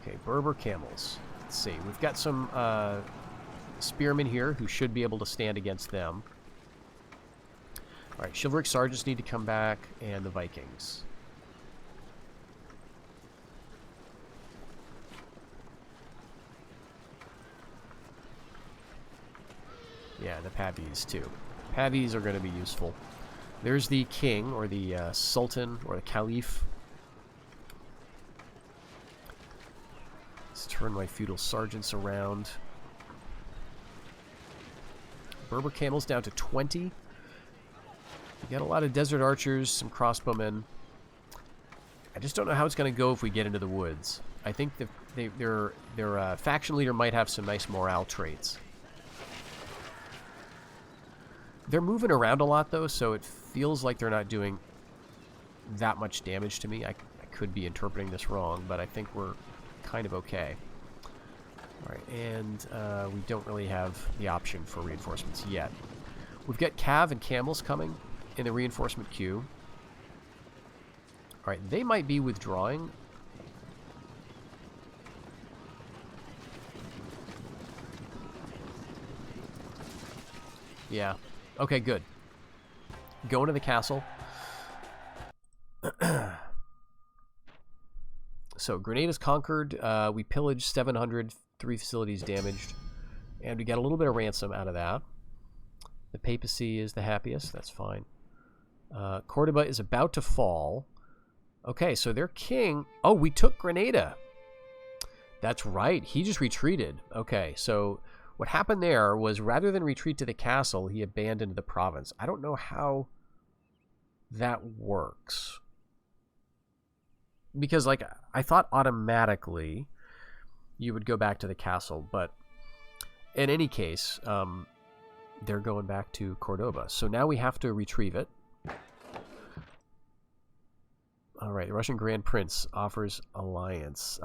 Okay, Berber camels. Let's see. We've got some spearmen here who should be able to stand against them. Alright, chivalric sergeants need to come back, and the Vikings. Yeah, the Pavis too. Pavis are going to be useful. There's the king, or the sultan, or the caliph. Let's turn my feudal sergeants around. Berber camels down to 20. We got a lot of desert archers, some crossbowmen. I just don't know how it's going to go if we get into the woods. I think their faction leader might have some nice morale traits. They're moving around a lot, though, so it feels like they're not doing that much damage to me. I could be interpreting this wrong, but I think we're kind of okay. Alright, and we don't really have the option for reinforcements yet. We've got Cav and Camels coming in the reinforcement queue. Alright, they might be withdrawing. Yeah. Okay, good. Going to the castle. So, Granada's conquered. We pillaged 700, 3 facilities damaged. And we got a little bit of ransom out of that. The papacy is the happiest. That's fine. Cordoba is about to fall. Okay, so their king... Oh, we took Granada. That's right. He just retreated. Okay, so... What happened there was, rather than retreat to the castle, he abandoned the province. I don't know how that works. Because, like, I thought automatically you would go back to the castle, but in any case, they're going back to Cordoba. So now we have to retrieve it. Alright, the Russian Grand Prince offers alliance.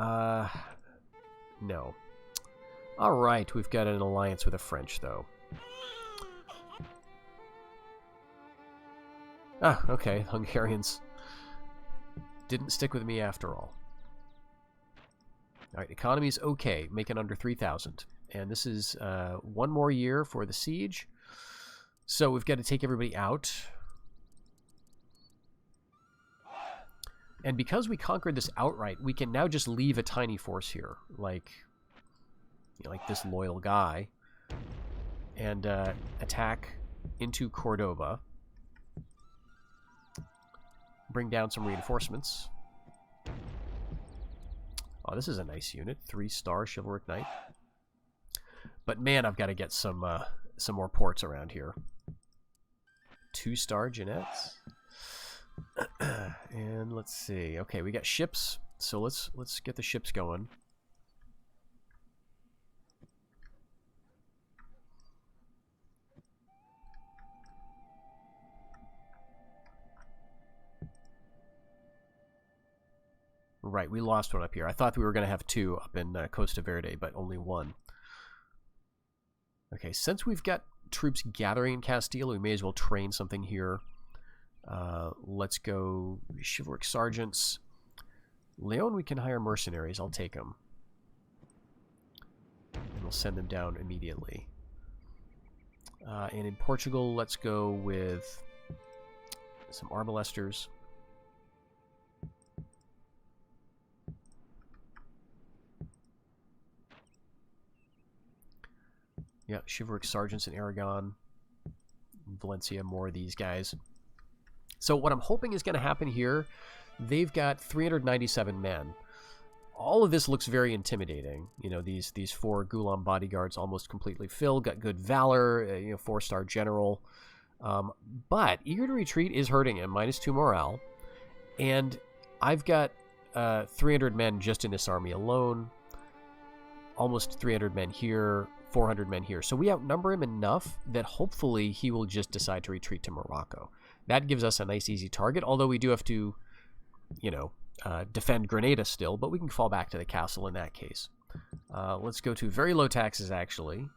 No. Alright, we've got an alliance with the French, though. Ah, okay, Hungarians didn't stick with me after all. Alright, economy's okay, making under 3,000. And this is 1 more year for the siege. So we've got to take everybody out. And because we conquered this outright, we can now just leave a tiny force here. Like this loyal guy, and attack into Cordoba. Bring down some reinforcements. Oh, this is a nice unit. 3-star chivalric knight. But man, I've got to get some more ports around here. 2-star Jeanettes. And let's see. Okay, we got ships. So let's get the ships going. Right, we lost one up here. I thought we were going to have 2 up in Costa Verde, but only 1. Okay, since we've got troops gathering in Castile, we may as well train something here. Let's go chivalric sergeants. Leon, we can hire mercenaries. I'll take them. And we'll send them down immediately. And in Portugal, let's go with some arbalesters. Yeah, chivalric sergeants in Aragon. In Valencia, more of these guys. So what I'm hoping is going to happen here, they've got 397 men. All of this looks very intimidating. You know, these 4 Gulam bodyguards almost completely filled, got good valor, 4-star general. But eager to retreat is hurting him, -2 morale. And I've got 300 men just in this army alone. Almost 300 men here, 400 men here. So we outnumber him enough that hopefully he will just decide to retreat to Morocco. That gives us a nice, easy target, although we do have to, defend Granada still, but we can fall back to the castle in that case. Let's go to very low taxes, actually.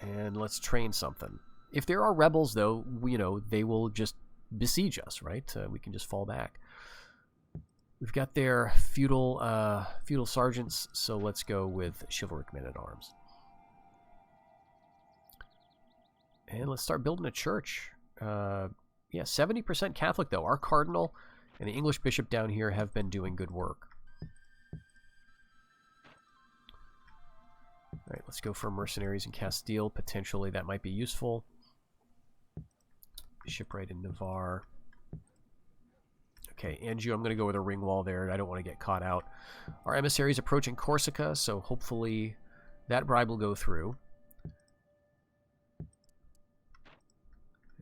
And let's train something. If there are rebels, though, they will just besiege us, right? We can just fall back. We've got their feudal sergeants, so let's go with chivalric men-at-arms. And let's start building a church. Yeah, 70% Catholic, though. Our cardinal and the English bishop down here have been doing good work. All right, let's go for mercenaries in Castile. Potentially, that might be useful. Shipwright in Navarre. Okay, Anjou, I'm going to go with a ring wall there. I don't want to get caught out. Our emissary is approaching Corsica, so hopefully that bribe will go through.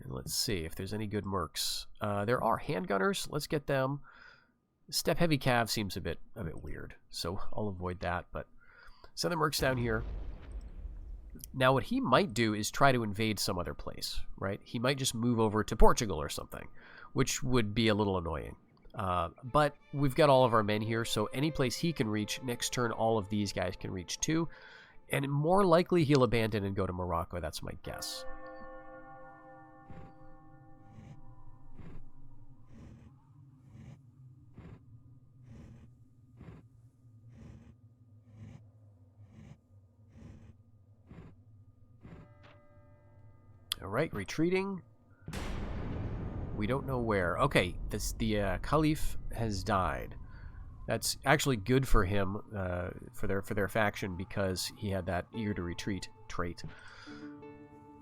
And let's see if there's any good mercs. There are handgunners. Let's get them. Step-heavy cav seems a bit weird, so I'll avoid that. But send the mercs down here. Now, what he might do is try to invade some other place, right? He might just move over to Portugal or something, which would be a little annoying. But we've got all of our men here, so any place he can reach, next turn all of these guys can reach too. And more likely he'll abandon and go to Morocco, that's my guess. Alright, retreating. We don't know where. Okay, the Caliph has died. That's actually good for him, for their faction, because he had that eager to retreat trait.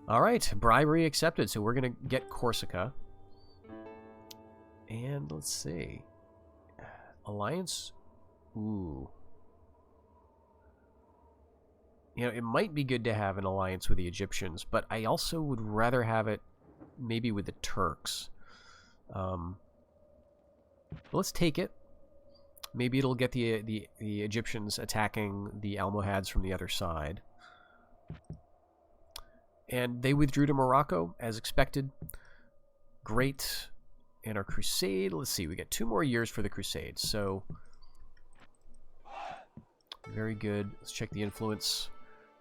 Alright, bribery accepted, so we're going to get Corsica. And let's see. Alliance? Ooh. It might be good to have an alliance with the Egyptians, but I also would rather have it maybe with the Turks. Let's take it. Maybe it'll get the Egyptians attacking the Almohads from the other side. And they withdrew to Morocco, as expected. Great. And our crusade, let's see, we get 2 more years for the crusade, so very good. Let's check the influence.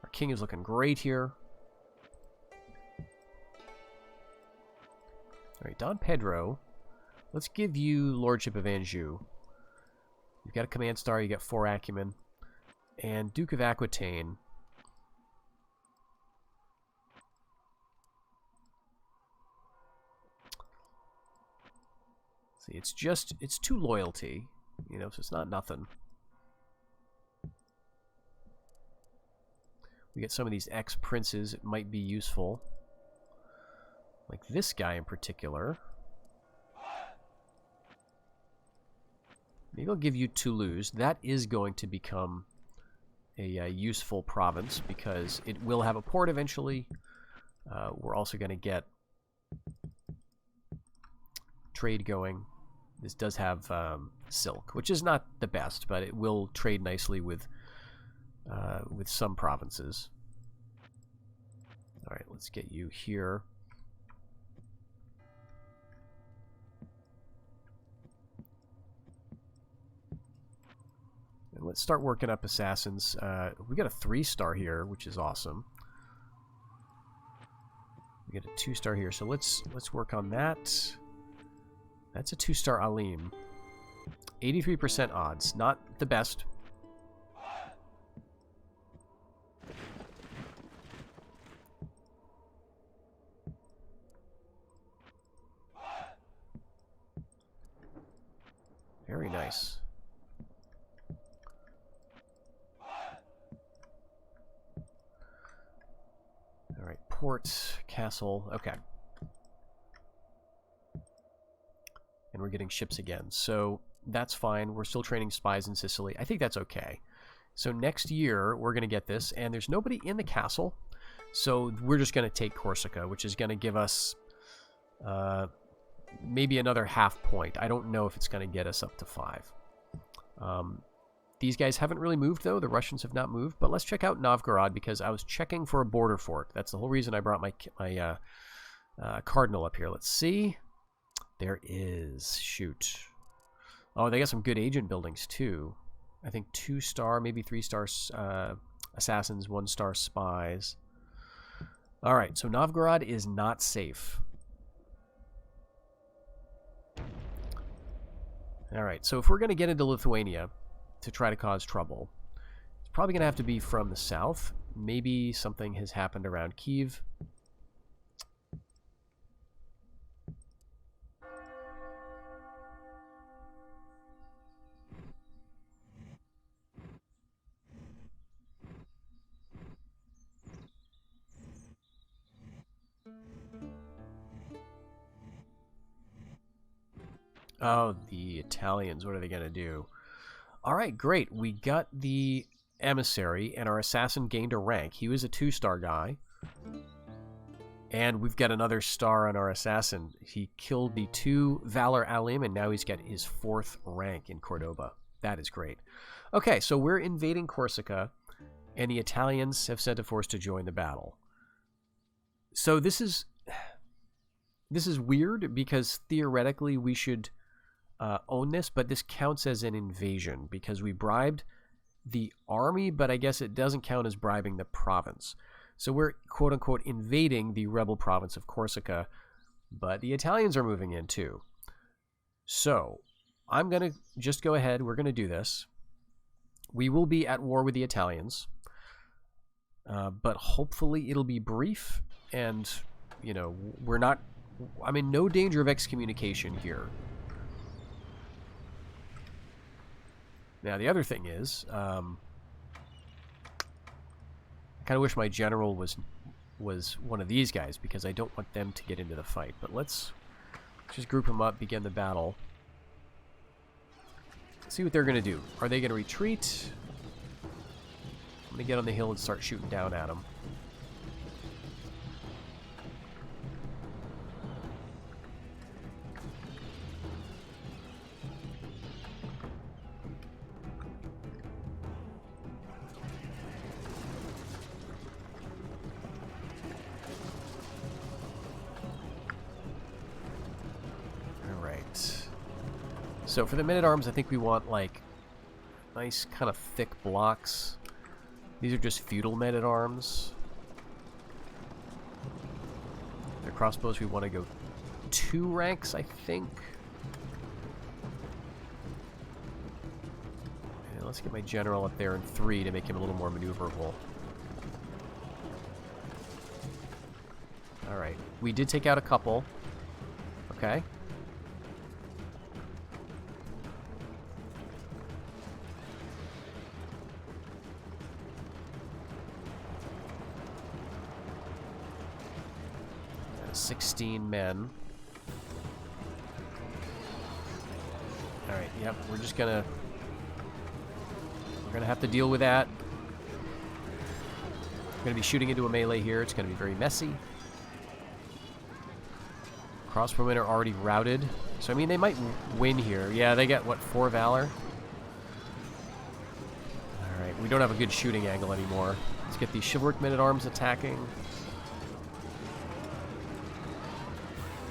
Our king is looking great here. Alright, Don Pedro. Let's give you Lordship of Anjou. You've got a command star, you got 4 acumen. And Duke of Aquitaine. See, it's 2 loyalty, so it's not nothing. We get some of these ex-princes, it might be useful. Like this guy in particular. Maybe I'll give you Toulouse. That is going to become a useful province because it will have a port eventually. We're also going to get trade going. This does have silk, which is not the best, but it will trade nicely with some provinces. All right, let's get you here. And let's start working up assassins. We got a 3-star here, which is awesome. We get a 2-star here, so let's work on that. That's a 2-star Alim. 83% odds, not the best. Very nice. All right, port, castle, okay. And we're getting ships again, so that's fine. We're still training spies in Sicily. I think that's okay. So next year, we're going to get this, and there's nobody in the castle, so we're just going to take Corsica, which is going to give us maybe another half point. I don't know if it's going to get us up to 5. These guys haven't really moved, though. The Russians have not moved, but let's check out Novgorod, because I was checking for a border fort. That's the whole reason I brought my cardinal up here. Let's see. There is. Shoot. Oh, they got some good agent buildings, too. I think 2-star, maybe 3-star assassins, 1-star spies. All right, so Novgorod is not safe. All right, so if we're going to get into Lithuania to try to cause trouble, it's probably going to have to be from the south. Maybe something has happened around Kyiv. Oh, the Italians. What are they going to do? All right, great. We got the emissary, and our assassin gained a rank. He was a 2-star guy. And we've got another star on our assassin. He killed the 2 Valor Alim, and now he's got his 4th rank in Cordoba. That is great. Okay, so we're invading Corsica, and the Italians have sent a force to join the battle. So this is weird, because theoretically we should own this, but this counts as an invasion because we bribed the army, but I guess it doesn't count as bribing the province. So we're quote-unquote invading the rebel province of Corsica, but the Italians are moving in too. So I'm going to just go ahead. We're going to do this. We will be at war with the Italians, but hopefully it'll be brief, and, you know, we're not... I'm in no danger of excommunication here. Now, the other thing is, I kind of wish my general was one of these guys, because I don't want them to get into the fight. But let's just group them up, begin the battle. See what they're going to do. Are they going to retreat? I'm going to get on the hill and start shooting down at them. So for the men-at-arms, I think we want, like, nice kind of thick blocks. These are just feudal men-at-arms. Their crossbows, we want to go 2 ranks, I think. And let's get my general up there in 3 to make him a little more maneuverable. Alright, we did take out a couple. Okay. 16 men. Alright, yep, we're gonna have to deal with that. We're gonna be shooting into a melee here. It's gonna be very messy. Crossbowmen are already routed. So, I mean, they might win here. Yeah, they get, what, 4 Valor? Alright, we don't have a good shooting angle anymore. Let's get these chivalric men-at-arms attacking.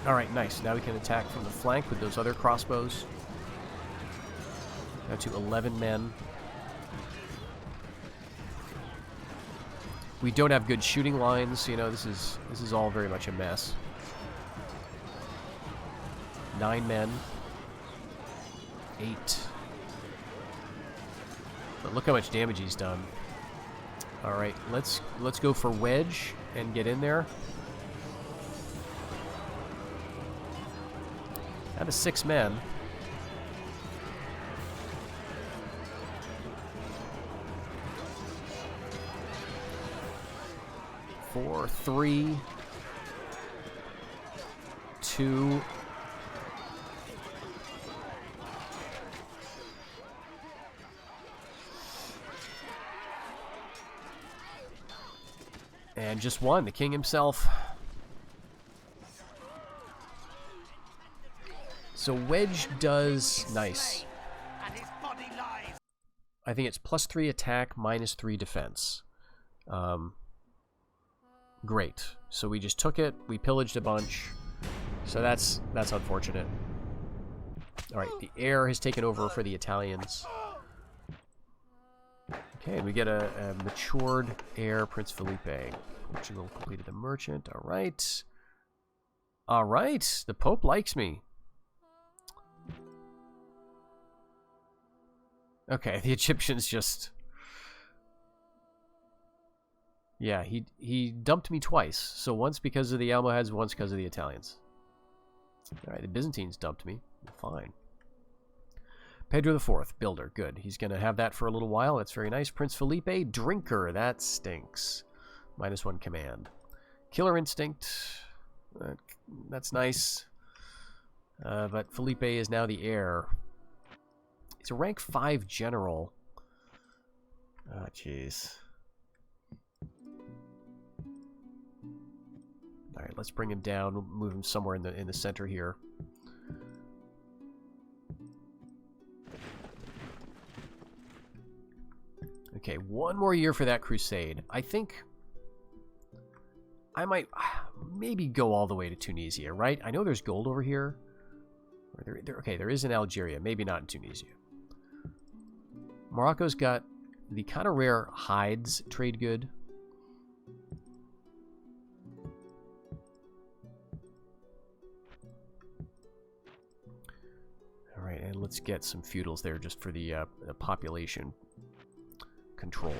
Alright, nice. Now we can attack from the flank with those other crossbows. Now to 11 men. We don't have good shooting lines. You know, this is all very much a mess. 9 men. 8. But look how much damage he's done. Alright, let's go for wedge and get in there. Down to 6 men. Four, 3, 2. And just one, the king himself. So wedge does nice. I think it's +3 attack, -3 defense. Great. So we just took it. We pillaged a bunch. So that's unfortunate. All right, the heir has taken over for the Italians. Okay, and we get a matured heir, Prince Felipe. Portugal completed a merchant. All right. All right. The Pope likes me. Okay, the Egyptians just... Yeah, he dumped me twice. So once because of the Almohads, once because of the Italians. Alright, the Byzantines dumped me. Fine. Pedro IV, builder. Good. He's going to have that for a little while. That's very nice. Prince Felipe, drinker. That stinks. -1 command. Killer instinct. That's nice. But Felipe is now the heir. He's a rank 5 general. Ah, jeez. All right, let's bring him down. We'll move him somewhere in the center here. Okay, one more year for that crusade. I think I might maybe go all the way to Tunisia, right? I know there's gold over here. Okay, there is in Algeria. Maybe not in Tunisia. Morocco's got the kind of rare hides trade good. All right, and let's get some feudals there just for the population control.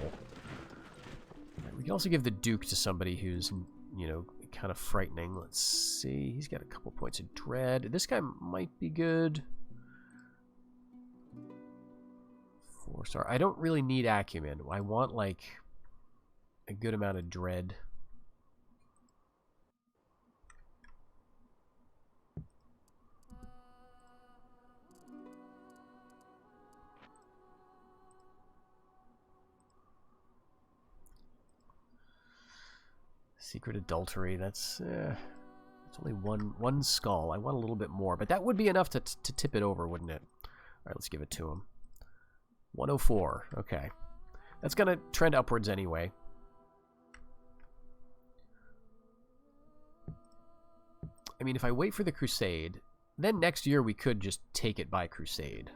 We can also give the Duke to somebody who's, you know, kind of frightening. Let's see. He's got a couple points of dread. This guy might be good. 4-star. I don't really need acumen. I want, like, a good amount of dread. Secret adultery. That's it's only one skull. I want a little bit more, but that would be enough to tip it over, wouldn't it? All right, let's give it to him. 104. Okay, that's gonna trend upwards anyway. I mean, if I wait for the crusade, then next year we could just take it by crusade.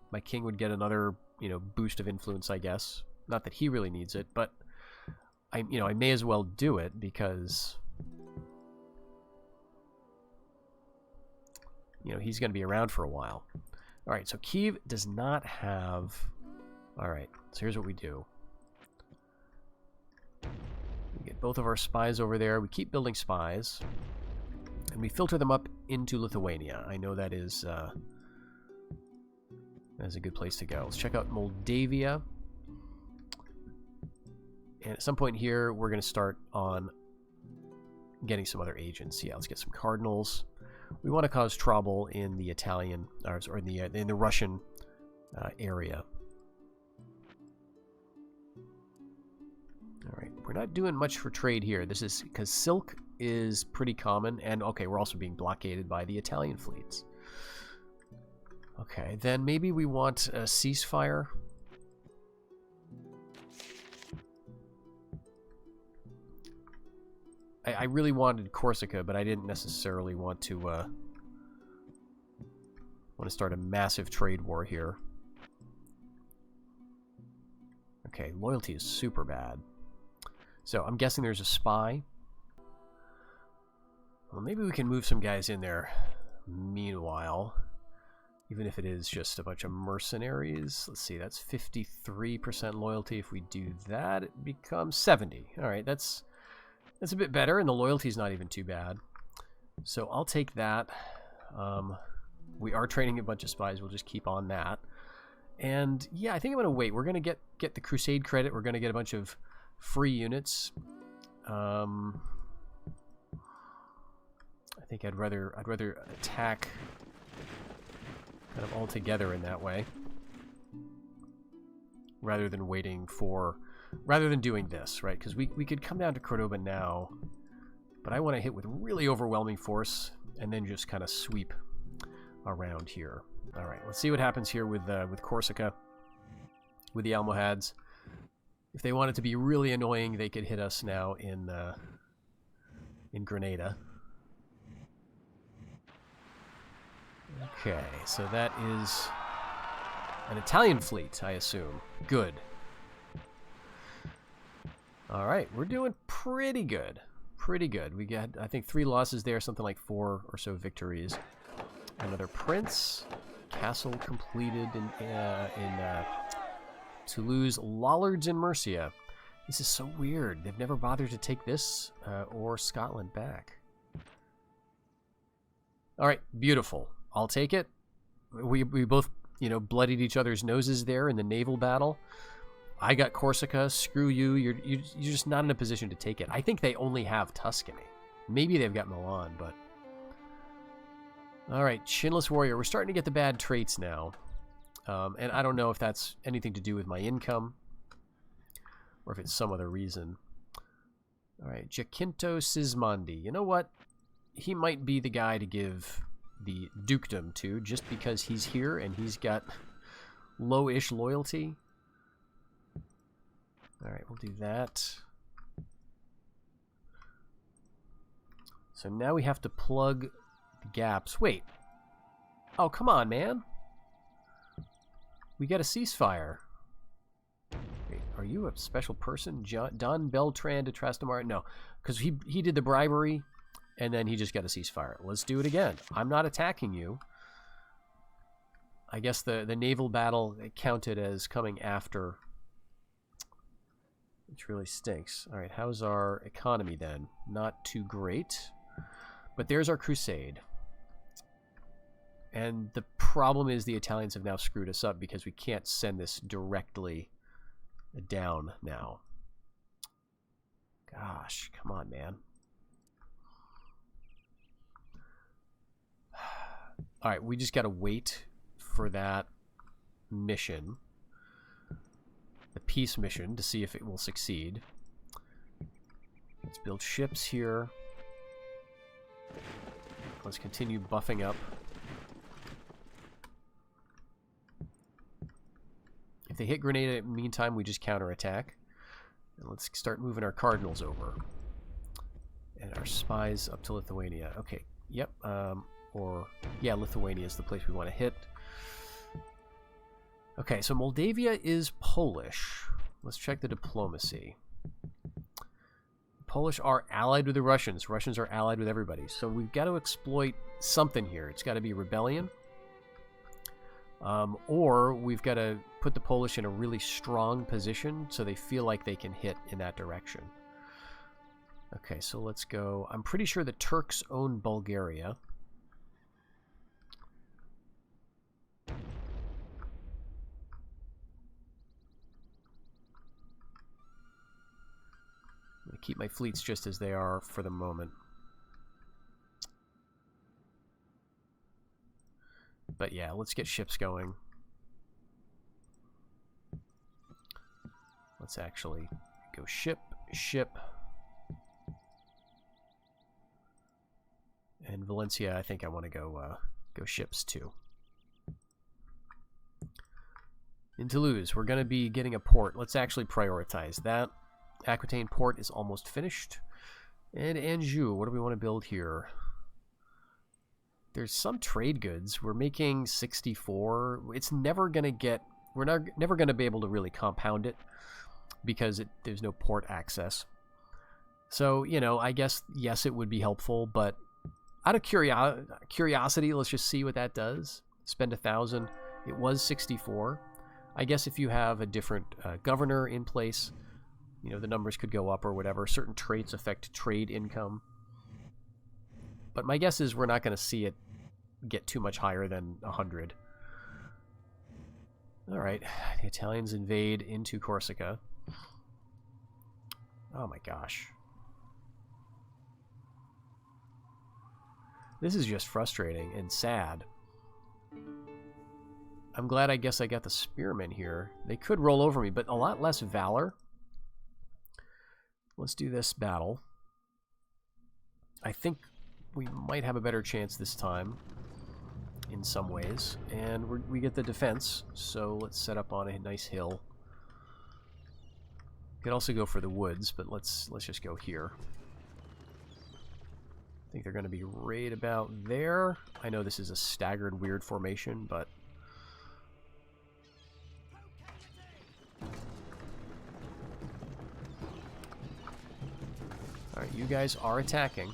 My king would get another, you know, boost of influence, I guess. Not that he really needs it, but I may as well do it because, you know, he's going to be around for a while. All right, so Kiev does not have... All right, so here's what we do. We get both of our spies over there. We keep building spies. And we filter them up into Lithuania. I know that is a good place to go. Let's check out Moldavia. And at some point here, we're going to start on getting some other agents. Yeah, let's get some cardinals. We want to cause trouble in the Italian, or in the Russian area. All right, we're not doing much for trade here. This is because silk is pretty common. And, okay, we're also being blockaded by the Italian fleets. Okay, then maybe we want a ceasefire. I really wanted Corsica, but I didn't necessarily want to start a massive trade war here. Okay, loyalty is super bad. So I'm guessing there's a spy. Well, maybe we can move some guys in there meanwhile, even if it is just a bunch of mercenaries. Let's see, that's 53% loyalty. If we do that, it becomes 70. All right, that's a bit better, and the loyalty is not even too bad. So I'll take that. We are training a bunch of spies. We'll just keep on that. And yeah, I think I'm going to wait. We're going to get the Crusade credit. We're going to get a bunch of free units. I think I'd rather attack kind of all together in that way, rather than doing this, right? Because we could come down to Cordoba now, but I want to hit with really overwhelming force and then just kind of sweep around here. All right, let's see what happens here with Corsica, with the Almohads. If they wanted to be really annoying, they could hit us now in Granada. Okay, so that is an Italian fleet, I assume. Good. All right, we're doing pretty good. Pretty good. We got, I think, 3 losses there, something like 4 or so victories. Another prince. Castle completed in Toulouse. Lollards in Mercia. This is so weird. They've never bothered to take this or Scotland back. All right, beautiful. I'll take it. We both, bloodied each other's noses there in the naval battle. I got Corsica. Screw you. You're just not in a position to take it. I think they only have Tuscany. Maybe they've got Milan, but... All right, Chinless Warrior. We're starting to get the bad traits now. And I don't know if that's anything to do with my income or if it's some other reason. All right, Jacinto Sismondi. You know what? He might be the guy to give the dukedom to, just because he's here and he's got low-ish loyalty. All right, we'll do that. So now we have to plug the gaps. Wait. Oh, come on, man. We got a ceasefire. Wait, are you a special person? Don Beltran de Trastamara? No, because he did the bribery, and then he just got a ceasefire. Let's do it again. I'm not attacking you. I guess the naval battle counted as coming after, which really stinks. All right, how's our economy then? Not too great. But there's our crusade. And the problem is the Italians have now screwed us up because we can't send this directly down now. Gosh, come on, man. All right, we just got to wait for that mission, the peace mission, to see if it will succeed. Let's build ships here. Let's continue buffing up. If they hit Grenada, in the meantime, we just counterattack. And let's start moving our cardinals over. And our spies up to Lithuania. Okay, yep. Yeah, Lithuania is the place we want to hit. Okay, so Moldavia is Polish. Let's check the diplomacy. Polish are allied with the Russians. Russians are allied with everybody. So we've got to exploit something here. It's got to be rebellion. Or we've got to put the Polish in a really strong position so they feel like they can hit in that direction. Okay, so let's go. I'm pretty sure the Turks own Bulgaria. I'm going to keep my fleets just as they are for the moment. But yeah, let's get ships going. Let's actually go ship. And Valencia, I think I want to go ships too. In Toulouse, we're going to be getting a port. Let's actually prioritize that. Aquitaine port is almost finished. And Anjou, what do we want to build here? There's some trade goods. We're making 64. It's never going to get... We're never going to be able to really compound it because there's no port access. So, you know, I guess, yes, it would be helpful, but out of curiosity, let's just see what that does. Spend 1,000. It was 64. I guess if you have a different governor in place, you know, the numbers could go up or whatever. Certain traits affect trade income. But my guess is we're not going to see it get too much higher than 100. All right, the Italians invade into Corsica. Oh my gosh. This is just frustrating and sad. I'm glad I guess I got the spearmen here. They could roll over me, but a lot less valor. Let's do this battle. I think we might have a better chance this time in some ways. And we get the defense, so let's set up on a nice hill. Could also go for the woods, but let's just go here. I think they're going to be right about there. I know this is a staggered weird formation, but alright, you guys are attacking.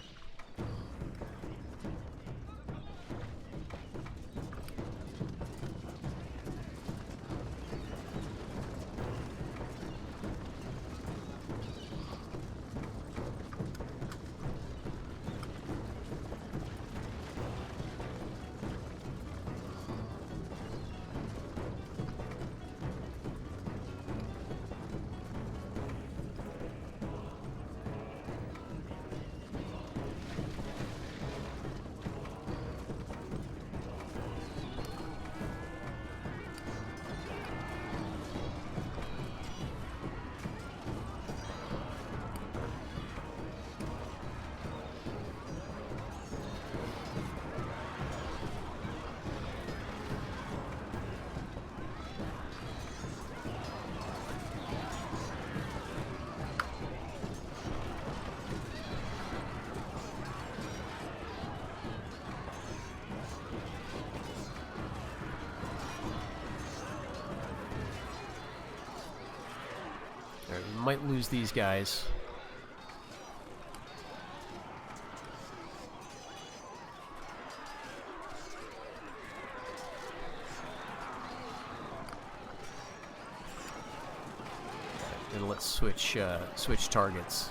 We might lose these guys. And let's switch targets.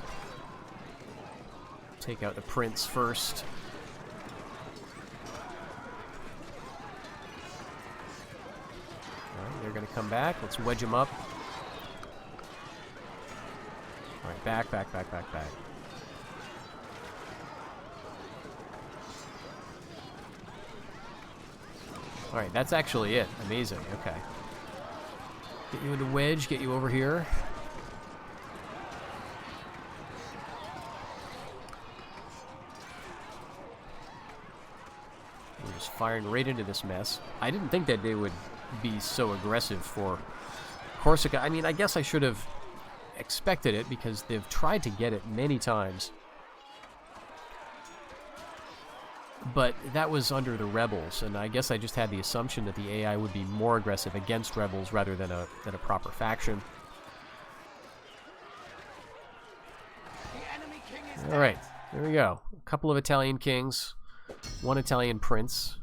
Take out the prince first. All right, they're going to come back. Let's wedge them up. All right, back. All right, that's actually it. Amazing. Okay. Get you into wedge. Get you over here. We're just firing right into this mess. I didn't think that they would be so aggressive for Corsica. I mean, I guess I should have expected it because they've tried to get it many times, but that was under the rebels, and I guess I just had the assumption that the AI would be more aggressive against rebels rather than a proper faction. All right, there we go. A couple of Italian kings, one Italian prince,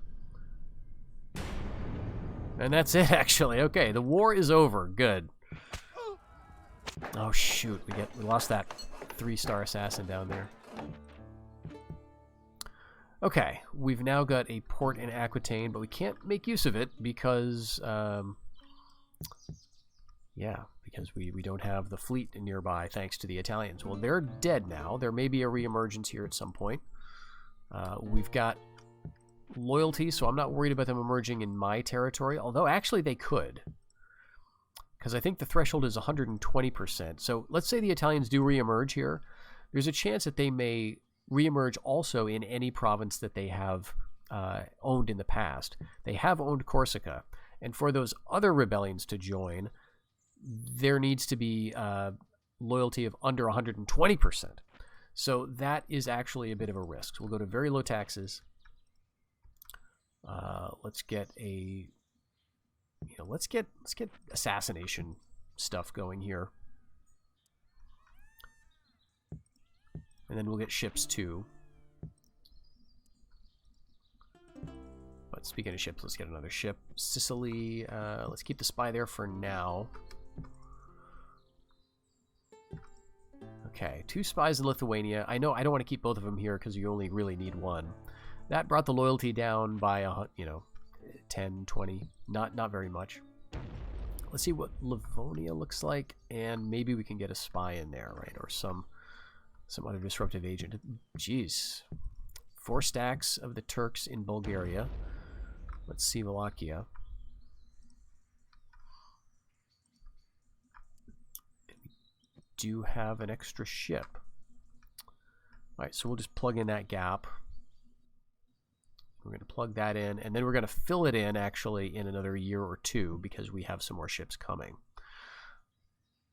and that's it. Actually, okay, the war is over. Good. Oh shoot, we lost that 3-star assassin down there. Okay, we've now got a port in Aquitaine, but we can't make use of it because because we don't have the fleet nearby thanks to the Italians. Well, they're dead now. There may be a reemergence here at some point. We've got loyalty, so I'm not worried about them emerging in my territory, although actually they could. Because I think the threshold is 120%. So let's say the Italians do reemerge here. There's a chance that they may reemerge also in any province that they have owned in the past. They have owned Corsica, and for those other rebellions to join, there needs to be loyalty of under 120%. So that is actually a bit of a risk. So we'll go to very low taxes. Let's get a, let's get assassination stuff going here, and then we'll get ships too. But speaking of ships, let's get another ship. Sicily. Let's keep the spy there for now. Okay, 2 spies in Lithuania. I know I don't want to keep both of them here because you only really need one. That brought the loyalty down by 10, 20, not very much. Let's see what Livonia looks like, and maybe we can get a spy in there, right? Or some other disruptive agent. Jeez. 4 stacks of the Turks in Bulgaria. Let's see Wallachia. We do have an extra ship. Alright, so we'll just plug in that gap. We're going to plug that in, and then we're going to fill it in, actually, in another year or 2, because we have some more ships coming.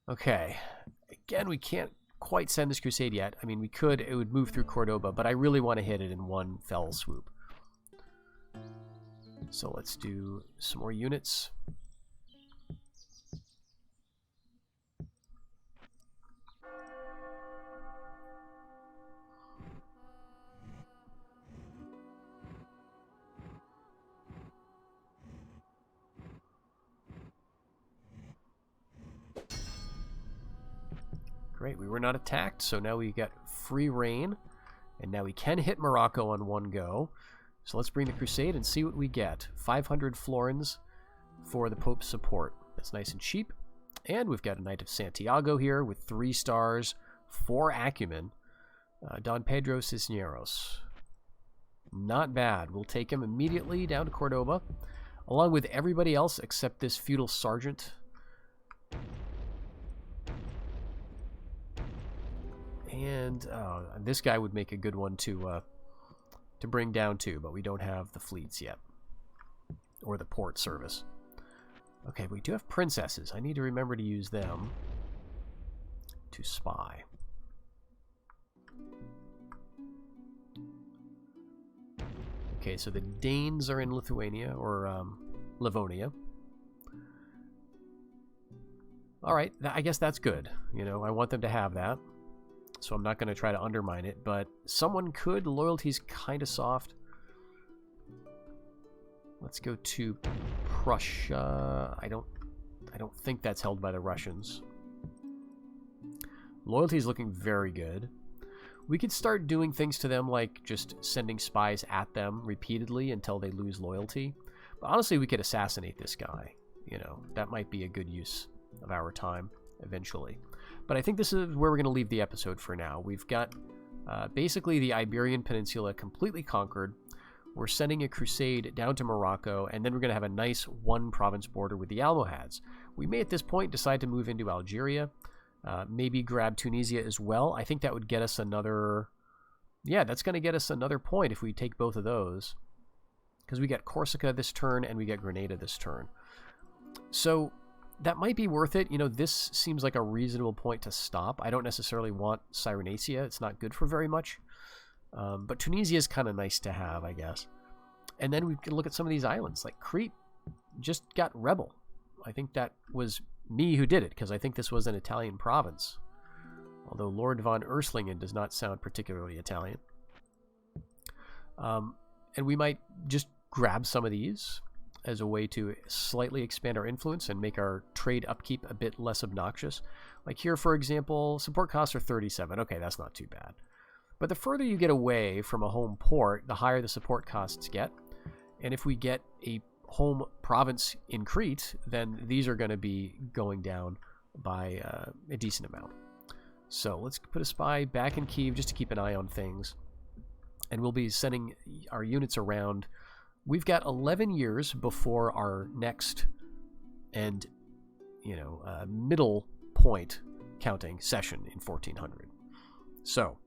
Okay. Again, we can't quite send this crusade yet. I mean, we could. It would move through Cordoba, but I really want to hit it in one fell swoop. So let's do some more units. Great, we were not attacked, so now we got free reign, and now we can hit Morocco on one go. So let's bring the crusade and see what we get. 500 florins for the Pope's support. That's nice and cheap. And we've got a Knight of Santiago here with 3 stars, 4 acumen. Don Pedro Cisneros. Not bad. We'll take him immediately down to Cordoba, along with everybody else except this feudal sergeant. And this guy would make a good one to bring down too, but we don't have the fleets yet, or the port service. Okay, we do have princesses. I need to remember to use them to spy. Okay, so the Danes are in Lithuania, or Livonia. All right, I guess that's good. I want them to have that. So I'm not going to try to undermine it, but someone could. Loyalty's kind of soft. Let's go to Prussia. I don't think that's held by the Russians. Loyalty's looking very good. We could start doing things to them, like just sending spies at them repeatedly until they lose loyalty. But honestly, we could assassinate this guy. That might be a good use of our time eventually. But I think this is where we're going to leave the episode for now. We've got basically the Iberian Peninsula completely conquered. We're sending a crusade down to Morocco, and then we're going to have a nice one-province border with the Almohads. We may at this point decide to move into Algeria, maybe grab Tunisia as well. I think that would get us another... Yeah, that's going to get us another point if we take both of those. Because we got Corsica this turn, and we got Granada this turn. So... that might be worth it. This seems like a reasonable point to stop. I don't necessarily want Cyrenaica. It's not good for very much. But Tunisia is kind of nice to have, I guess. And then we can look at some of these islands. Like Crete just got rebel. I think that was me who did it, because I think this was an Italian province. Although Lord von Urslingen does not sound particularly Italian. And we might just grab some of these as a way to slightly expand our influence and make our trade upkeep a bit less obnoxious. Like here, for example, support costs are 37. Okay, that's not too bad. But the further you get away from a home port, the higher the support costs get. And if we get a home province in Crete, then these are going to be going down by a decent amount. So let's put a spy back in Kyiv just to keep an eye on things. And we'll be sending our units around. We've got 11 years before our next and, middle point counting session in 1400. So,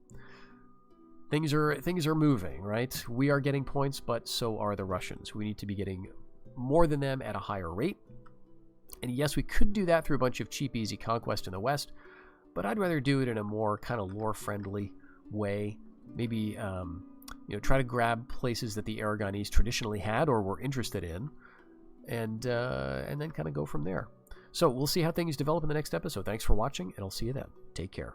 things are moving, right? We are getting points, but so are the Russians. We need to be getting more than them at a higher rate. And yes, we could do that through a bunch of cheap, easy conquest in the West, but I'd rather do it in a more kind of lore-friendly way. Maybe try to grab places that the Aragonese traditionally had or were interested in, and then kind of go from there. So we'll see how things develop in the next episode. Thanks for watching, and I'll see you then. Take care.